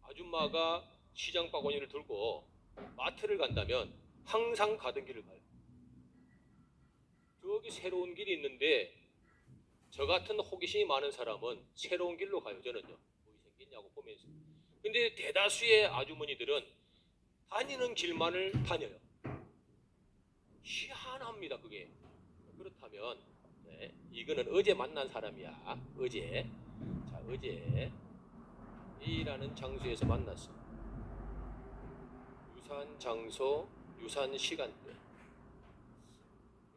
아줌마가 시장 바구니를 들고 마트를 간다면 항상 가던 길을 가요. 저기 새로운 길이 있는데 저 같은 호기심이 많은 사람은 새로운 길로 가요. 저는요. 뭐이 생겼냐고 보면서. 근데 대다수의 아주머니들은 다니는 길만을 다녀요. 희한합니다. 그게. 그렇다면 네, 이거는 어제 만난 사람이야. 어제. 자, 어제 A라는 장소에서 만났어. 유사한 장소, 유사한 시간대.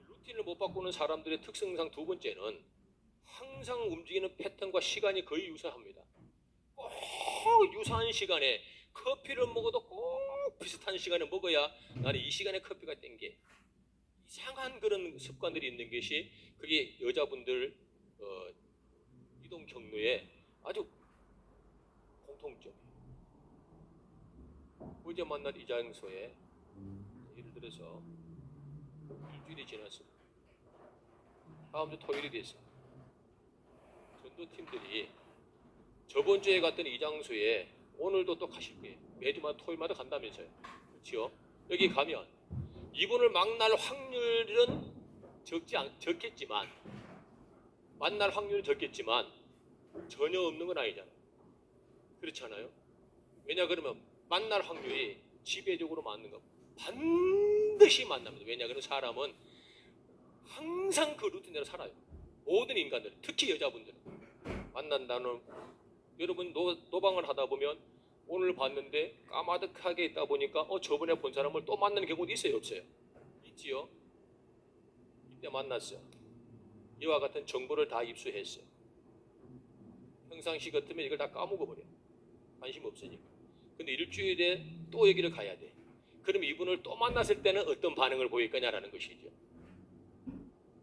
루틴을 못 바꾸는 사람들의 특성상 두 번째는 항상 움직이는 패턴과 시간이 거의 유사합니다. 꼭 유사한 시간에 커피를 먹어도 꼭 비슷한 시간에 먹어야 나는 이 시간에 커피가 땡겨. 이상한 그런 습관들이 있는 것이 그게 여자분들 이동 경로에 아주 공통점이에요. 어제 만난 이 장소에 예를 들어서 일주일이 지났습니다. 다음 주 토요일이 됐어요. 전도팀들이 저번 주에 갔던 이 장소에 오늘도 또 가실 거예요. 매주마다 토요일마다 간다면서요. 그렇죠? 여기 가면 이분을 만날 확률은 적겠지만 만날 확률은 적겠지만 전혀 없는 건 아니잖아요. 그렇잖아요. 왜냐 그러면 만날 확률이 지배적으로 맞는 거 반드시 만납니다. 왜냐 그러면 사람은 항상 그 루틴대로 살아요. 모든 인간들, 특히 여자분들은 만난다는 여러분 노방을 하다 보면 오늘 봤는데 까마득하게 있다 보니까 저번에 본 사람을 또 만나는 경우도 있어요, 없어요? 있지요. 이때 만났어요. 이와 같은 정보를 다 입수했어요. 평상시 같으면 이걸 다 까먹어버려. 관심 없으니까. 근데 일주일에 또 여기를 가야 돼. 그럼 이분을 또 만났을 때는 어떤 반응을 보일 거냐라는 것이죠.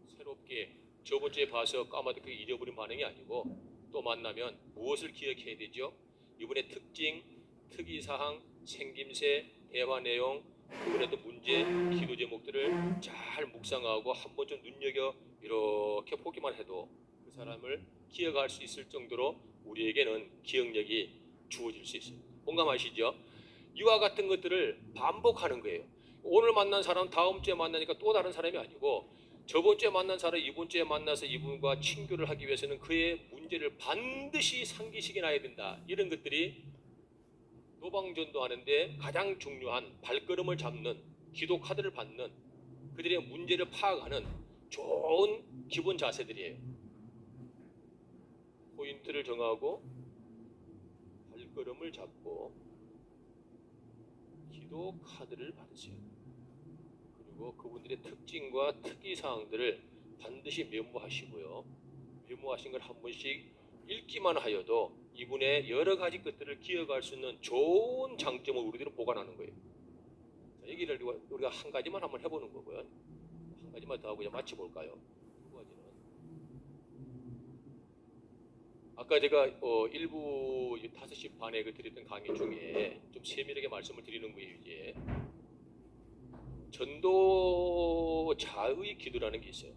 새롭게 저번 주에 봐서 까마득하게 잊어버린 반응이 아니고 또 만나면 무엇을 기억해야 되죠? 이분의 특징, 특이사항, 생김새, 대화 내용, 그분의 또 문제, 기도 제목들을 잘 묵상하고 한 번 좀 눈여겨 이렇게 보기만 해도 그 사람을 기억할 수 있을 정도로 우리에게는 기억력이 주어질 수 있어요. 공감하시죠? 이와 같은 것들을 반복하는 거예요. 오늘 만난 사람 다음 주에 만나니까 또 다른 사람이 아니고 저번 주에 만난 사람 이번 주에 만나서 이분과 친교를 하기 위해서는 그의 문제를 반드시 상기시켜 놔야 된다. 이런 것들이 노방전도 하는데 가장 중요한 발걸음을 잡는 기도 카드를 받는 그들의 문제를 파악하는 좋은 기본 자세들이에요. 포인트를 정하고 발걸음을 잡고 기도 카드를 받으세요. 그리고 그분들의 특징과 특이사항들을 반드시 메모하시고요. 메모하신 걸 한 번씩 읽기만 하여도 이분의 여러 가지 것들을 기억할 수 있는 좋은 장점을 우리들은 보관하는 거예요. 자, 여기를 우리가 한 가지만 한번 해보는 거고요. 한 가지만 더 하고 이제 마쳐볼까요? 두 가지는 아까 제가 일부 5시 반에 드렸던 강의 중에 좀 세밀하게 말씀을 드리는 거예요. 이제 전도자의 기도라는 게 있어요.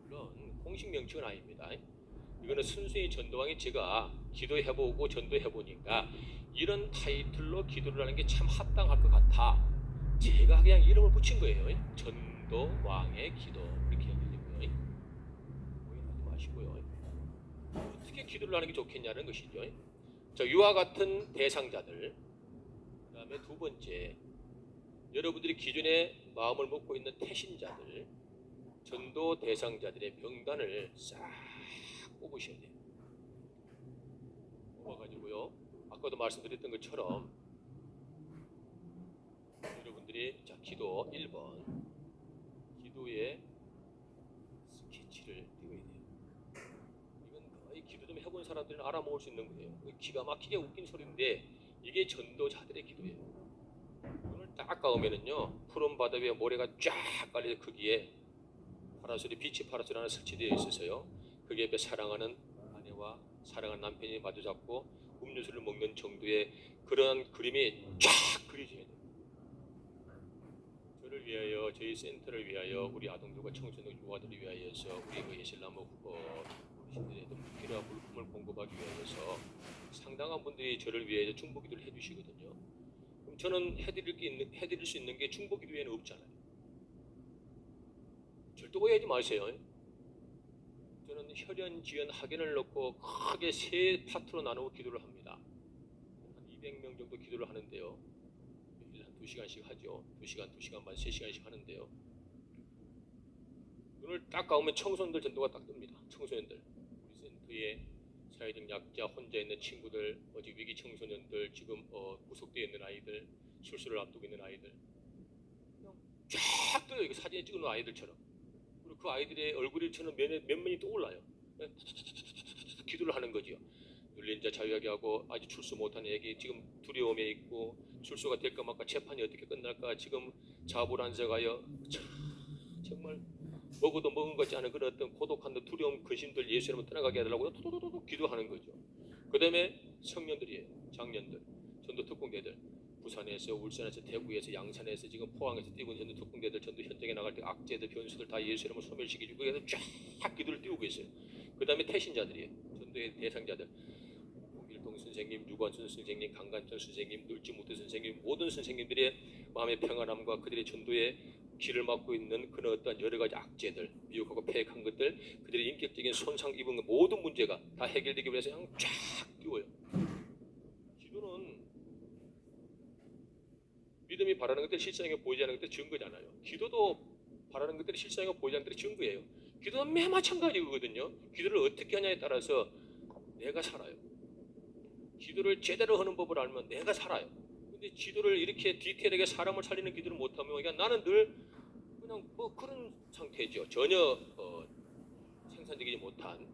물론 공식 명칭은 아닙니다. 이거는 순수히 전도왕이 제가 기도해보고 전도해보니까 이런 타이틀로 기도를 하는 게 참 합당할 것 같아. 제가 그냥 이름을 붙인 거예요. 전도왕의 기도 이렇게 해드리고요. 오해하지 마시고요. 어떻게 기도를 하는 게 좋겠냐는 것이죠. 자, 이와 같은 대상자들, 그 다음에 두 번째, 여러분들이 기존에 마음을 먹고 있는 태신자들, 전도 대상자들의 명단을 싹 뽑으셔야 돼요. 뽑아가지고요. 아까도 말씀드렸던 것처럼 여러분들이 자 기도 1번 기도의 스케치를 띄워야 돼요. 이건 거의 기도 좀 해본 사람들은 알아먹을 수 있는 거예요. 기가 막히게 웃긴 소리인데 이게 전도자들의 기도예요. 눈을 딱 감으면은요 푸른 바다 위에 모래가 쫙 깔려 거기에 파라솔이 빛이 파라솔 하나 설치되어 있어서요. 거기에 옆에 사랑하는 아내와 사랑하는 남편이 마주잡고 음료수를 먹는 정도의 그런 그림이 쫙 그려져야 돼요. 저를 위하여, 저희 센터를 위하여, 우리 아동들과 청소년 유아들을 위하여서 우리 그 예실나무 어르신들의 필요한 물품을 공급하기 위해서 상당한 분들이 저를 위해서 중보기도를 해주시거든요. 그럼 저는 해드릴 수 있는 게 중보기도 외에는 없잖아요. 절대 오해하지 마세요. 저는 혈연, 지연, 학연을 넣고 크게 세 파트로 나누고 기도를 합니다. 한 200명 정도 기도를 하는데요. 매일 한 2시간씩 하죠. 2시간 반, 3시간씩 하는데요. 눈을 딱 감으면 청소년들 전도가 딱 뜹니다. 청소년들. 우리 센터에 사회적 약자, 혼자 있는 친구들, 어제 위기 청소년들, 지금 구속되어 있는 아이들, 출소를 앞두고 있는 아이들. 그냥 쫙 떠요. 이거 사진에 찍어놓은 아이들처럼. 그리고 그 아이들의 얼굴이 저는 몇 면이 떠올라요. 기도를 하는 거죠. 눌린 자 자유하게 하고 아직 출소 못한 애기 지금 두려움에 있고 출소가 될까 말까 재판이 어떻게 끝날까 지금 자불안석하여 정말 먹어도 먹은 것 같지 않은 그런 어떤 고독한 두려움 근심들 예수 이름으로 떠나가게 해달라고 도도도도 기도하는 거죠. 그 다음에 청년들이에요. 장년들, 전도 특공대들, 부산에서, 울산에서, 대구에서, 양산에서, 지금 포항에서 뛰고 있는 전도 특공대들, 전도 현장에 나갈 때 악재들, 변수들 다 예수 이름으로 소멸시키고 그래서 쫙 기도를 띄우고 있어요. 그 다음에 태신자들이에요. 전도의 대상자들, 홍길동 선생님, 유관순 선생님, 강간천 선생님, 놀지무태 선생님, 모든 선생님들의 마음의 평안함과 그들의 전도에 길을 막고 있는 그런 어떤 여러 가지 악재들, 미혹하고 폐역한 것들, 그들의 인격적인 손상 입은 모든 문제가 다 해결되기 위해서 그냥 쫙 띄워요. 기도는 믿음이 바라는 것들 실상에 보이지 않는 것들 증거잖아요. 기도도 바라는 것들이 실상에 보이지 않는 것들이 증거예요. 기도는 매 마찬가지거든요. 기도를 어떻게 하냐에 따라서 내가 살아요. 기도를 제대로 하는 법을 알면 내가 살아요. 근데 기도를 이렇게 디테일하게 사람을 살리는 기도를 못하면 그러니까 나는 늘 그냥 뭐 그런 상태죠. 전혀 생산적이지 못한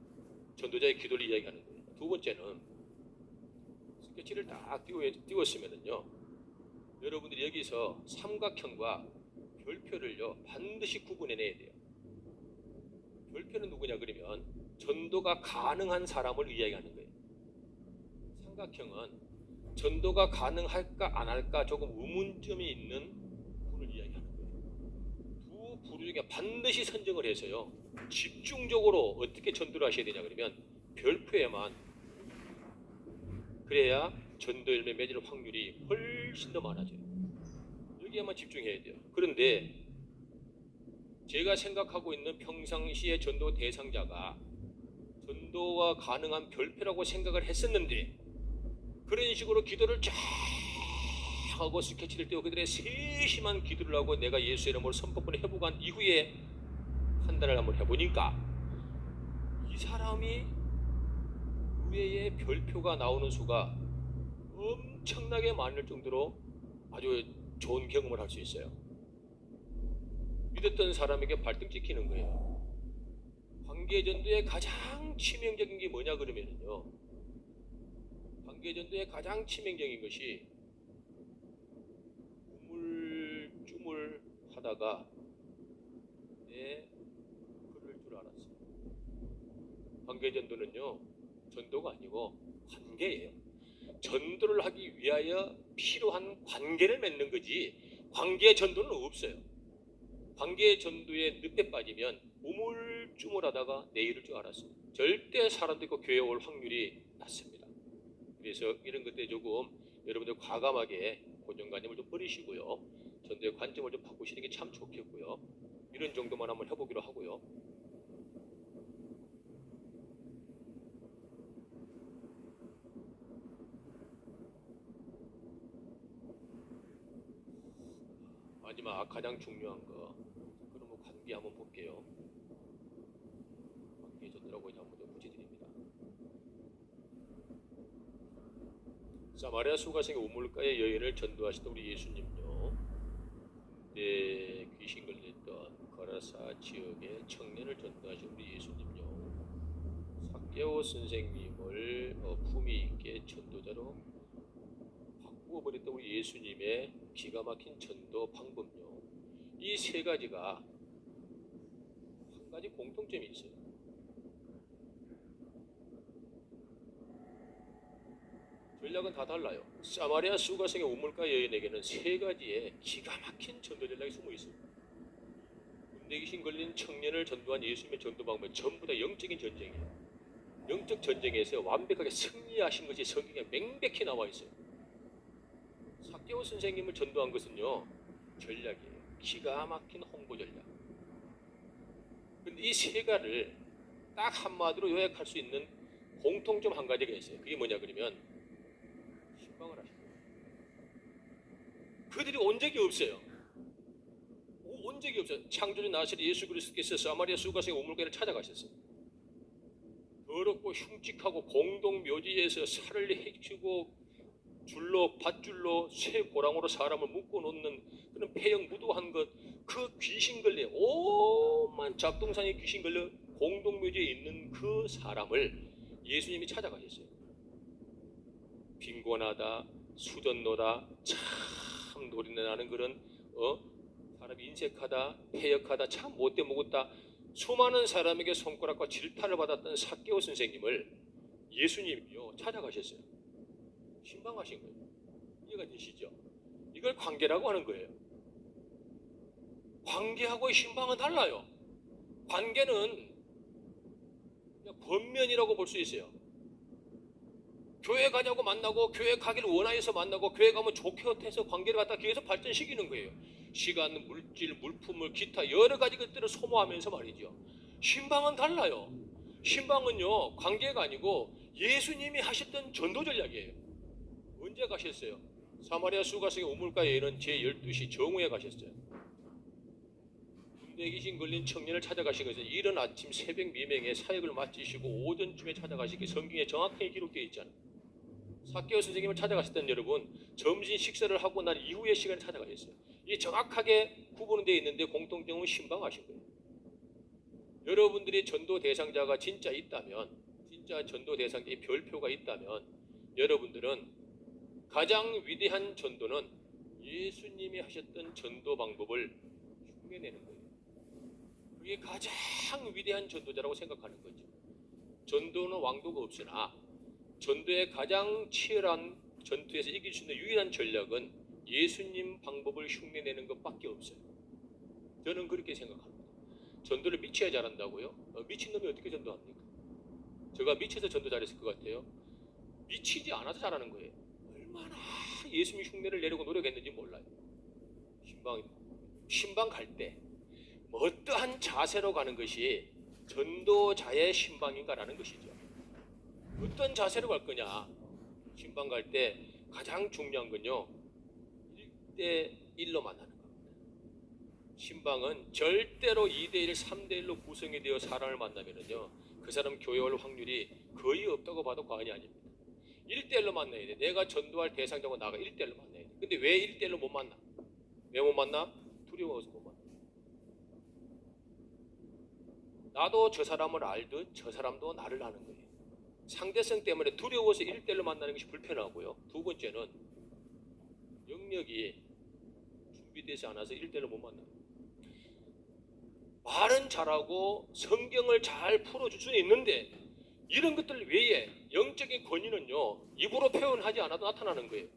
전도자의 기도를 이야기하는 거예요. 두 번째는 스케치를 딱 띄웠으면은요. 여러분들이 여기서 삼각형과 별표를요 반드시 구분해내야 돼요. 별표는 누구냐 그러면 전도가 가능한 사람을 이야기하는 거예요. 삼각형은 전도가 가능할까 안 할까 조금 의문점이 있는 분을 이야기하는 거예요. 두 부류 중에 반드시 선정을 해서요 집중적으로 어떻게 전도를 하셔야 되냐 그러면 별표에만 그래야 전도 열매 맺을 확률이 훨씬 더 많아져요. 여기에만 집중해야 돼요. 그런데 제가 생각하고 있는 평상시의 전도 대상자가 전도가 가능한 별표라고 생각을 했었는데 그런 식으로 기도를 쫙 하고 스케치를 띄고 그들의 세심한 기도를 하고 내가 예수의 이름으로 선포권을 해보고 한 이후에 판단을 한번 해보니까 이 사람이 의외의 별표가 나오는 수가 엄청나게 많을 정도로 아주 좋은 경험을 할 수 있어요. 믿었던 사람에게 발등 찍히는 거예요. 관계전도의 가장 치명적인 게 뭐냐 그러면은요, 관계전도의 가장 치명적인 것이 우물쭈물 하다가 그럴 줄 알았어요. 관계전도는요, 전도가 아니고 관계예요. 전도를 하기 위하여 필요한 관계를 맺는 거지 관계 전도는 없어요. 관계 전도에 늪에 빠지면 우물쭈물하다가 내일을 줄 알았어요. 절대 사람들이 교회에 올 확률이 낮습니다. 그래서 이런 것들에 조금 여러분들 과감하게 고정관념을 좀 버리시고요. 전도의 관점을 좀 바꾸시는 게 참 좋겠고요. 이런 정도만 한번 해보기로 하고요. 마지막 가장 중요한 거, 그럼 관계 한번 볼게요. 관계 전도라고 한번 좀 부지드립니다. 사마리아 수가성의 우물가의 여인을 전도하시던 우리 예수님요, 귀신 걸렸던 거라사 지역의 청년을 전도하신 우리 예수님요, 삭개오 선생님을 품위 있게 전도자로 바꾸어버렸던 우리 예수님의 기가 막힌 전도 방법요, 이 세 가지가 한 가지 공통점이 있어요. 전략은 다 달라요. 사마리아 수가성의 우물가 여인에게는 세 가지의 기가 막힌 전도 전략이 숨어 있습니다. 군대 귀신 걸린 청년을 전도한 예수님의 전도 방법은 전부 다 영적인 전쟁이에요. 영적 전쟁에서 완벽하게 승리하신 것이 성경에 명백히 나와 있어요. 삭개오 선생님을 전도한 것은요, 전략이에요. 기가 막힌 홍보 전략. 근데 이 세 가지를 딱 한마디로 요약할 수 있는 공통점 한 가지가 있어요. 그게 뭐냐 그러면 신방을 하신 거예요. 그들이 온 적이 없어요. 온 적이 없어요. 창조주 나사렛 예수 그리스도께서 사마리아 수가성의 우물가를 찾아가셨어요. 더럽고 흉측하고 공동묘지에서 살을 해치고 밧줄로 쇠 고랑으로 사람을 묶어놓는 그런 폐역 무도한 것, 그 귀신 걸려 오만 잡동산에 귀신 걸려 공동묘지에 있는 그 사람을 예수님이 찾아가셨어요. 빈곤하다, 수전노다, 참 노린내 나는 그런 사람 인색하다, 패역하다, 참 못돼 먹었다, 수많은 사람에게 손가락과 질타를 받았던 삭개오 선생님을 예수님이요 찾아가셨어요. 신방하신 거예요. 이해가 되시죠? 이걸 관계라고 하는 거예요. 관계하고 신방은 달라요. 관계는 그냥 권면이라고 볼 수 있어요. 교회 가자고 만나고 교회 가기를 원하여서 만나고 교회 가면 좋게 해서 관계를 갖다 기해서 발전시키는 거예요. 시간, 물질, 물품을 기타 여러 가지 것들을 소모하면서 말이죠. 신방은 달라요. 신방은요 관계가 아니고 예수님이 하셨던 전도 전략이에요. 언제 가셨어요? 사마리아 수가성의 우물가에는 제12시 정오에 가셨어요. 군대 귀신 걸린 청년을 찾아가신 것은 이른 아침 새벽 미명에 사역을 마치시고 오전쯤에 찾아가시기 성경에 정확하게 기록되어 있잖아요. 삭개오 선생님을 찾아가셨던 여러분, 점심 식사를 하고 난 이후의 시간에 찾아가셨어요. 이 정확하게 구분되어 있는데 공통점은 신방하신 거예요. 여러분들이 전도 대상자가 진짜 있다면, 진짜 전도 대상자의 별표가 있다면, 여러분들은 가장 위대한 전도는 예수님이 하셨던 전도 방법을 흉내내는 거예요. 그게 가장 위대한 전도자라고 생각하는 거죠. 전도는 왕도가 없으나 전도의 가장 치열한 전투에서 이길 수 있는 유일한 전략은 예수님 방법을 흉내내는 것밖에 없어요. 저는 그렇게 생각합니다. 전도를 미쳐야 잘한다고요? 미친놈이 어떻게 전도합니까? 제가 미쳐서 전도 잘했을 것 같아요. 미치지 않아서 잘하는 거예요. 얼마나 예수님 흉내를 내려고 노력했는지 몰라요. 신방 갈 때 어떠한 자세로 가는 것이 전도자의 신방인가라는 것이죠. 어떤 자세로 갈 거냐. 신방 갈 때 가장 중요한 건요 1대1로 만나는 겁니다. 신방은 절대로 2대1, 3대1로 구성이 되어 사람을 만나면은요 그 사람 교회 올 확률이 거의 없다고 봐도 과언이 아닙니다. 1대1로 만나야 돼. 내가 전도할 대상자고 나가 1대1로 만나야 돼. 근데 왜 1대1로 못 만나? 왜 못 만나? 두려워서 못 만나. 나도 저 사람을 알듯 저 사람도 나를 아는 거예요. 상대성 때문에 두려워서 1대1로 만나는 것이 불편하고요. 두 번째는 영역이 준비되지 않아서 1대1로 못 만나요. 말은 잘하고 성경을 잘 풀어줄 수는 있는데 이런 것들 외에 영적인 권위는요, 입으로 표현하지 않아도 나타나는 거예요.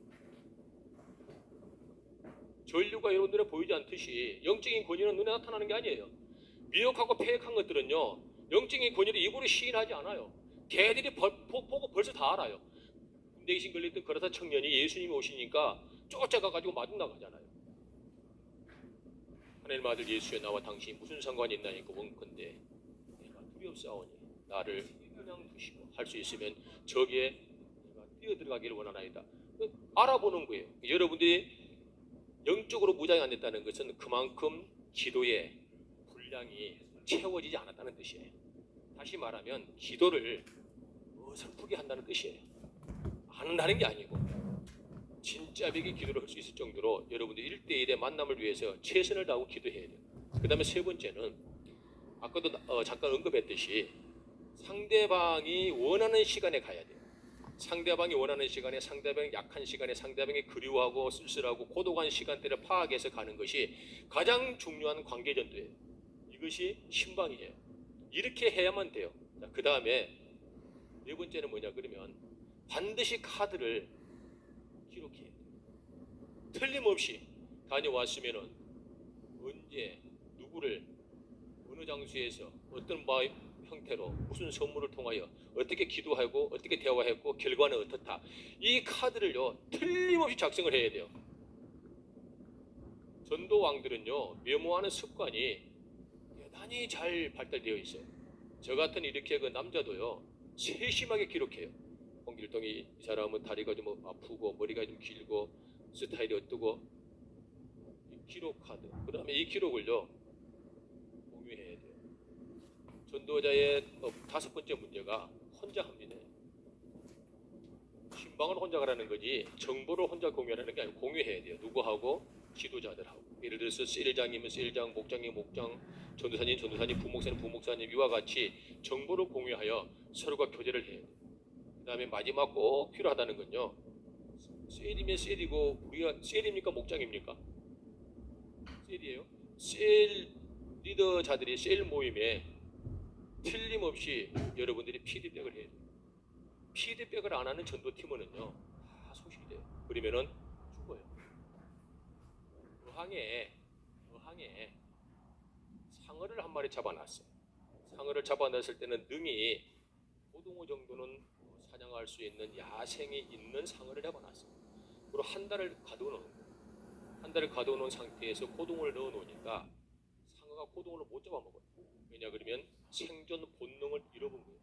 전류가 여러분 눈에 보이지 않듯이 영적인 권위는 눈에 나타나는 게 아니에요. 미혹하고 폐역한 것들은요, 영적인 권위를 입으로 시인하지 않아요. 걔들이 보고 벌써 다 알아요. 군대 귀신 걸렸던 거라사 청년이 예수님이 오시니까 쫓아가가지고 마중 나가잖아요. 하나님 아들 예수여, 나와 당신이 무슨 상관이 있나니까 원컨대 내가 두렵사오니 나를 그냥 두시고 할 수 있으면 저기에 내가 뛰어들어가기를 원하나이다. 알아보는 거예요. 여러분들이 영적으로 무장이 안 됐다는 것은 그만큼 기도의 분량이 채워지지 않았다는 뜻이에요. 다시 말하면 기도를 어설프게 한다는 뜻이에요. 안 한다는 게 아니고 진짜 되게 기도를 할 수 있을 정도로 여러분들 1대1의 만남을 위해서 최선을 다하고 기도해야 돼요. 그 다음에 세 번째는 아까도 잠깐 언급했듯이 상대방이 원하는 시간에 가야 돼요. 상대방이 원하는 시간에, 상대방이 약한 시간에, 상대방이 그리워하고 쓸쓸하고 고독한 시간대를 파악해서 가는 것이 가장 중요한 관계전도예요. 이것이 신방이에요. 이렇게 해야만 돼요. 그 다음에 네 번째는 뭐냐 그러면 반드시 카드를 기록해야 돼요. 틀림없이 다녀왔으면은 언제 누구를 어느 장소에서 어떤 형태로 무슨 선물을 통하여 어떻게 기도하고 어떻게 대화했고 결과는 어떻다. 이 카드를요 틀림없이 작성을 해야 돼요. 전도왕들은요 메모하는 습관이 대단히 잘 발달되어 있어요. 저 같은 이렇게 그 남자도요 세심하게 기록해요. 홍길동이 이 사람은 다리가 좀 아프고 머리가 좀 길고 스타일이 어떠고 기록 카드. 그 다음에 이 기록을요 공유해야 돼요. 전도자의 5번째 문제가 혼자 합니다. 신방을 혼자 가라는 거지 정보를 혼자 공유하는 게 아니고 공유해야 돼요. 누구하고? 지도자들하고. 예를 들어서 셀장이면 셀장, 목장이면 목장, 전도사님, 전도사님, 부목사님, 부목사님 이와 같이 정보를 공유하여 서로가 교제를 해야 돼요. 그 다음에 마지막 꼭 필요하다는 건요. 셀이면 셀이고 우리가 셀입니까? 목장입니까? 셀이에요. 셀 리더자들이 셀 모임에 틀림없이 여러분들이 피드백을 해야 돼요. 피드백을 안 하는 전도팀원은요 다 소실이 돼요. 그러면은 죽어요. 어항에 상어를 한 마리 잡아놨어요. 상어를 잡아놨을 때는 능이 고등어 정도는 사냥할 수 있는 야생이 있는 상어를 잡아놨어요. 그리고 한 달을 가둬놓은 거예요. 한 달을 가둬놓은 상태에서 고등어를 넣어놓으니까 상어가 고등어를 못 잡아먹어요. 왜냐 그러면 생존 본능을 잃어본 거예요.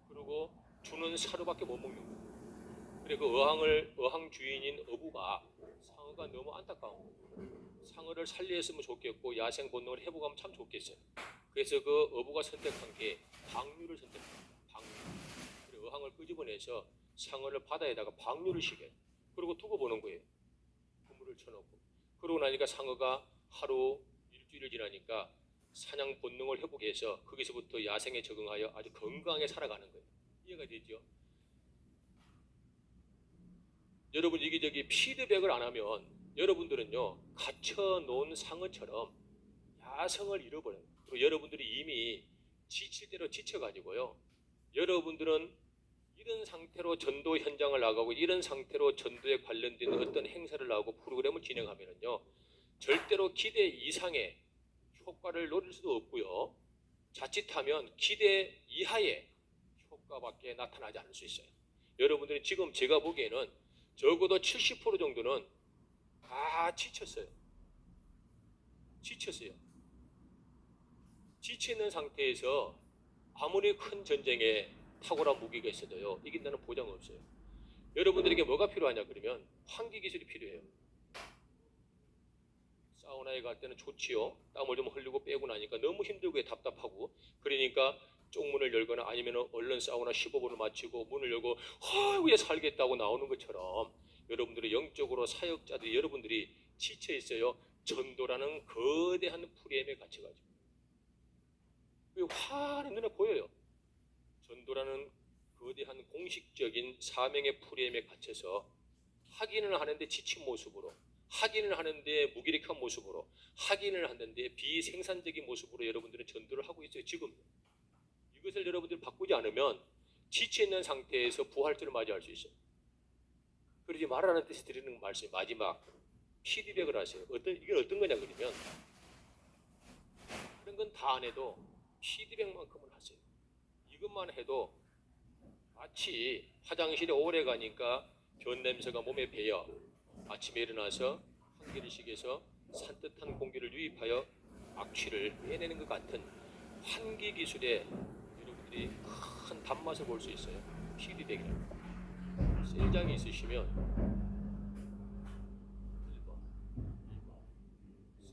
그리고 주는 사료밖에 못 먹는 거예요. 그리고 그 어항 주인인 어부가 상어가 너무 안타까운 거예요. 상어를 살려했으면 좋겠고 야생 본능을 회복하면 참 좋겠어요. 그래서 그 어부가 선택한 게 방류를 선택합니다. 방류. 그리고 어항을 끄집어내서 상어를 바다에다가 방류를 시켜요. 그리고 두고 보는 거예요. 그물을 쳐놓고. 그러고 나니까 상어가 하루 일주일을 지나니까 사냥 본능을 회복해서 거기서부터 야생에 적응하여 아주 건강하게 살아가는 거예요. 이해가 되죠? 여러분 이기저기 피드백을 안 하면 여러분들은요 갇혀놓은 상어처럼 야성을 잃어버려요. 그리고 여러분들이 이미 지칠 대로 지쳐가지고요 여러분들은 이런 상태로 전도 현장을 나가고 이런 상태로 전도에 관련된 어떤 행사를 나가고 프로그램을 진행하면은요 절대로 기대 이상의 효과를 노릴 수도 없고요 자칫하면 기대 이하의 효과밖에 나타나지 않을 수 있어요. 여러분들이 지금 제가 보기에는 적어도 70% 정도는 다 지쳤어요. 지치는 상태에서 아무리 큰 전쟁에 탁월한 무기가 있어도요 이긴다는 보장 없어요. 여러분들에게 뭐가 필요하냐 그러면 환기 기술이 필요해요. 사우나에 갈 때는 좋지요. 땀을 좀 흘리고 빼고 나니까 너무 힘들고 답답하고 그러니까 쪽문을 열거나 아니면 얼른 사우나 15분을 마치고 문을 열고 왜 살겠다고 나오는 것처럼 여러분들의 영적으로 사역자들이 여러분들이 지쳐 있어요. 전도라는 거대한 프레임에 갇혀가지고. 화는 눈에 보여요. 전도라는 거대한 공식적인 사명의 프레임에 갇혀서 확인을 하는데 지친 모습으로, 확인을 하는데 무기력한 모습으로, 확인을 하는데 비생산적인 모습으로 여러분들은 전도를 하고 있어요. 지금 이것을 여러분들이 바꾸지 않으면 지쳐있는 상태에서 부활절을 맞이할 수 있어요. 그러지 말라는 뜻이 드리는 말씀이 마지막 피드백을 하세요. 이게 어떤 거냐 그러면 다른 건 다 안 해도 피드백만큼은 하세요. 이것만 해도 마치 화장실에 오래 가니까 변 냄새가 몸에 배어 아침에 일어나서 환기실에서 산뜻한 공기를 유입하여 악취를 빼내는 것 같은 환기 기술에 여러분들이 큰 단맛을 볼 수 있어요. 피드백이라고. 셀장이 있으시면 1번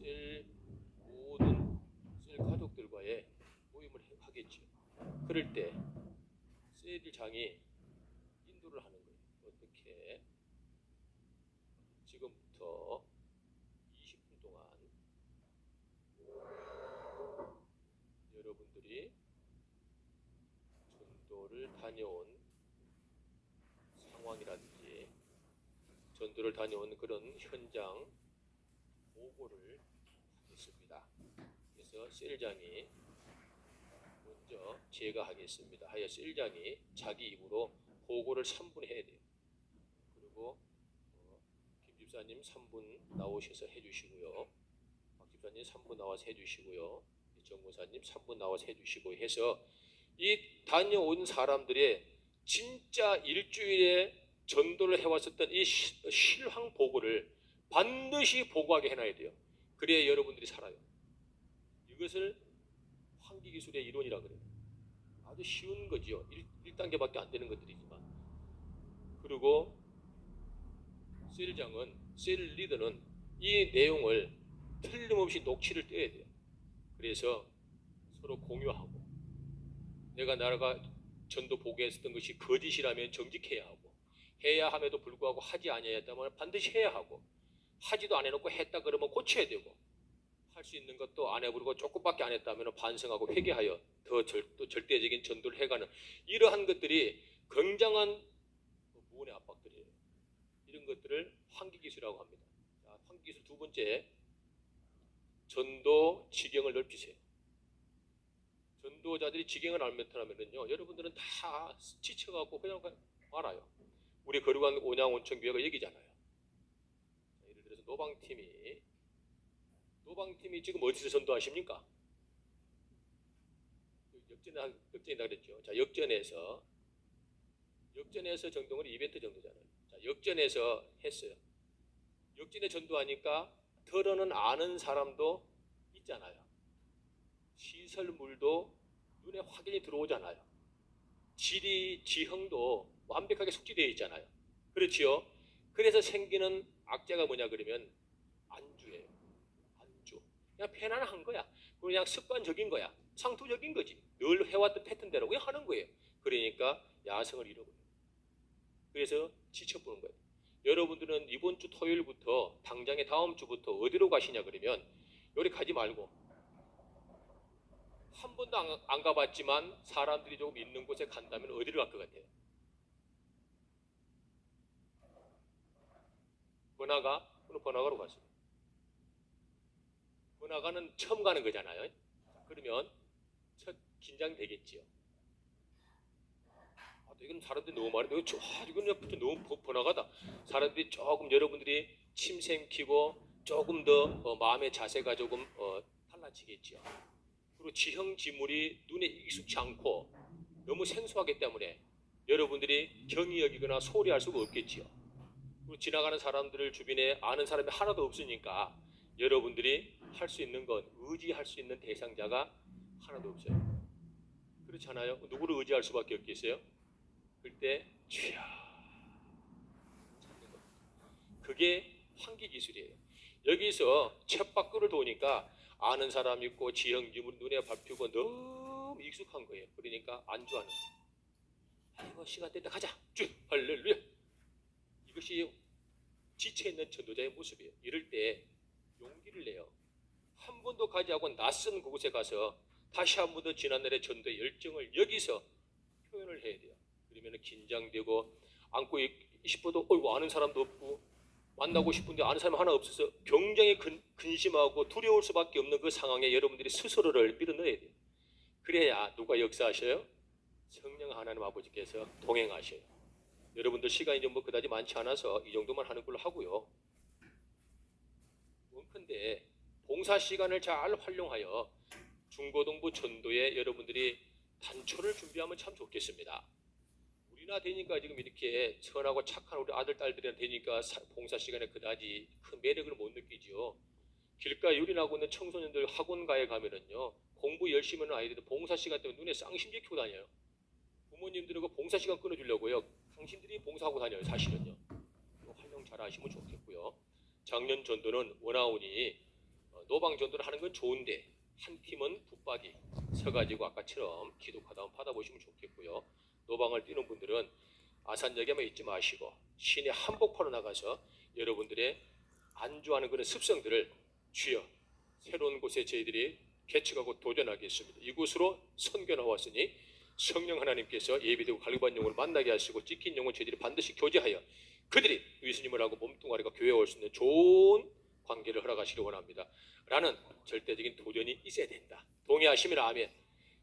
셀 모든 셀 가족들과의 모임을 하겠죠. 그럴 때 셀장이 인도를 하는 거예요. 어떻게 지금부터 20분 동안 여러분들이 전도를 다녀온 상황이라든지 전도를 다녀온 그런 현장 보고를 하겠습니다. 그래서 셀장이 먼저 제가 하겠습니다 하여 셀장이 자기 입으로 보고를 3분 해야 돼요. 그리고 김 집사님 3분 나오셔서 해주시고요. 박 집사님 3분 나와서 해주시고요. 정 목사님 3분 나와서 해주시고 해서 이 다녀온 사람들의 진짜 일주일에 전도를 해왔었던 이 실황 보고를 반드시 보고하게 해놔야 돼요. 그래야 여러분들이 살아요. 이것을 환기기술의 이론이라고 그래요. 아주 쉬운 거지요. 1단계밖에 안 되는 것들이지만. 그리고 셀장은, 셀 리더는 이 내용을 틀림없이 녹취를 떼야 돼요. 그래서 서로 공유하고, 내가 전도 보고했었던 것이 거짓이라면 정직해야 하고, 해야 함에도 불구하고 하지 아니했다면 반드시 해야 하고, 하지도 안 해놓고 했다 그러면 고쳐야 되고, 할 수 있는 것도 안 해버리고 조금밖에 안 했다면 반성하고 회개하여 더 절대적인 전도를 해가는 이러한 것들이 굉장한 무언의 압박들이에요. 이런 것들을 환기기술이라고 합니다. 자, 환기기술 두 번째, 전도 지경을 넓히세요. 전도자들이 지경을 알면 하면은요, 여러분들은 다 지쳐갖고 그냥 말아요. 우리 거룩한 온양온천교회가 여기잖아요. 자, 예를 들어서 노방팀이 지금 어디서 전도하십니까? 역전이다 그랬죠. 자, 역전에서 전도는 이벤트 정도잖아요. 자, 역전에서 했어요. 역전에 전도하니까 덜어는 아는 사람도 있잖아요. 시설물도 눈에 확연히 들어오잖아요. 지형도 완벽하게 숙지되어 있잖아요. 그렇지요? 그래서 생기는 악재가 뭐냐 그러면 안주예요. 안주. 그냥 편안한 거야. 그냥 습관적인 거야. 상투적인 거지. 늘 해왔던 패턴대로 그냥 하는 거예요. 그러니까 야성을 잃어버려요. 그래서 지쳐보는 거예요. 여러분들은 이번 주 토요일부터 당장에 다음 주부터 어디로 가시냐 그러면 여기 가지 말고 한 번도 안 가봤지만 사람들이 조금 있는 곳에 간다면 어디로 갈 것 같아요? 번화가로 갔어요. 번화가는 처음 가는 거잖아요. 그러면 첫 긴장되겠지요. 이건 사람들이 너무 많은데 이건 너무 번화가다. 사람들이 조금 여러분들이 침 삼키고 조금 더 마음의 자세가 조금 달라지겠지요. 그리고 지형 지물이 눈에 익숙치 않고 너무 생소하기 때문에 여러분들이 경히 여기거나 소홀히 할 수가 없겠지요. 그리고 지나가는 사람들을 주변에 아는 사람이 하나도 없으니까 여러분들이 할 수 있는 건 의지할 수 있는 대상자가 하나도 없어요. 그렇잖아요. 누구를 의지할 수밖에 없겠어요? 그때 주여 찾는 것. 그게 환기 기술이에요. 여기서 쳇바퀴를 도니까 아는 사람 있고 지형지물 눈에 밟히고 너무 익숙한 거예요. 그러니까 안주하는 거예요. 아이고 시간 됐다 가자. 쭉 할렐루야. 이것이 지쳐있는 전도자의 모습이에요. 이럴 때 용기를 내요. 한 번도 가지 않고 낯선 그곳에 가서 다시 한 번 더 지난날의 전도의 열정을 여기서 표현을 해야 돼요. 그러면 긴장되고 안고 싶어도 아는 사람도 없고 만나고 싶은데 아는 사람 하나 없어서 굉장히 근심하고 두려울 수밖에 없는 그 상황에 여러분들이 스스로를 밀어넣어야 돼요. 그래야 누가 역사하셔요? 성령 하나님 아버지께서 동행하셔요. 여러분들 시간이 좀 그다지 많지 않아서 이 정도만 하는 걸로 하고요. 원컨대 봉사 시간을 잘 활용하여 중고등부 전도에 여러분들이 단초를 준비하면 참 좋겠습니다. 우리나 되니까 지금 이렇게 선하고 착한 우리 아들 딸들이나 되니까 봉사 시간에 그다지 큰 매력을 못 느끼죠. 길가에 유린하고 있는 청소년들 학원가에 가면은요, 공부 열심히 하는 아이들은 봉사 시간 때문에 눈에 쌍심지 켜고 다녀요. 부모님들은 그 봉사 시간 끊어주려고요. 당신들이 봉사하고 다녀요. 사실은요. 활용 잘 하시면 좋겠고요. 작년 전도는 원아원이 노방 전도를 하는 건 좋은데 한 팀은 붙박이 서가지고 아까처럼 기독하다 한번 받아보시면 좋겠고요. 노방을 뛰는 분들은 아산역에만 있지 마시고 시내 한복판으로 나가서 여러분들의 안주하는 그런 습성들을 주여 새로운 곳에 저희들이 개척하고 도전하겠습니다. 이곳으로 선교 나왔으니 성령 하나님께서 예비되고 갈급한 영혼을 만나게 하시고 찢긴 영혼 저희들이 반드시 교제하여 그들이 예수님을 하고 몸뚱아리가 교회에 올 수 있는 좋은 관계를 허락하시기 원합니다. 라는 절대적인 도전이 있어야 된다. 동의하시면 아멘.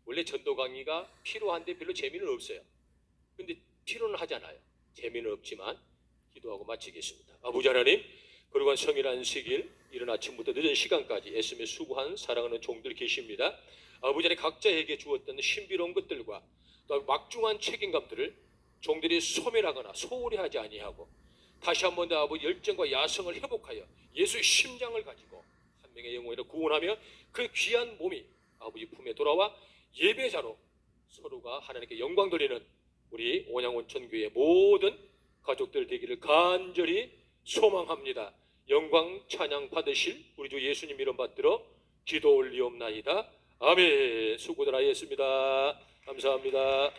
원래 전도 강의가 필요한데 별로 재미는 없어요. 근데 필요는 하잖아요. 재미는 없지만 기도하고 마치겠습니다. 아버지 하나님, 그러한 성일한 세길 이른 아침부터 늦은 시간까지 애쓰며 수고한 사랑하는 종들 계십니다. 아버지 하나님, 각자에게 주었던 신비로운 것들과 또 막중한 책임감들을 종들이 소멸하거나 소홀히 하지 아니하고 다시 한 번 더 아버지 열정과 야성을 회복하여 예수의 심장을 가지고 한 명의 영혼을 구원하며 그 귀한 몸이 아버지 품에 돌아와 예배자로 서로가 하나님께 영광 돌리는 우리 온양온천교회 모든 가족들 되기를 간절히 소망합니다. 영광 찬양 받으실 우리 주 예수님 이름 받들어 기도 올리옵나이다. 아멘. 수고들 하셨습니다. 감사합니다.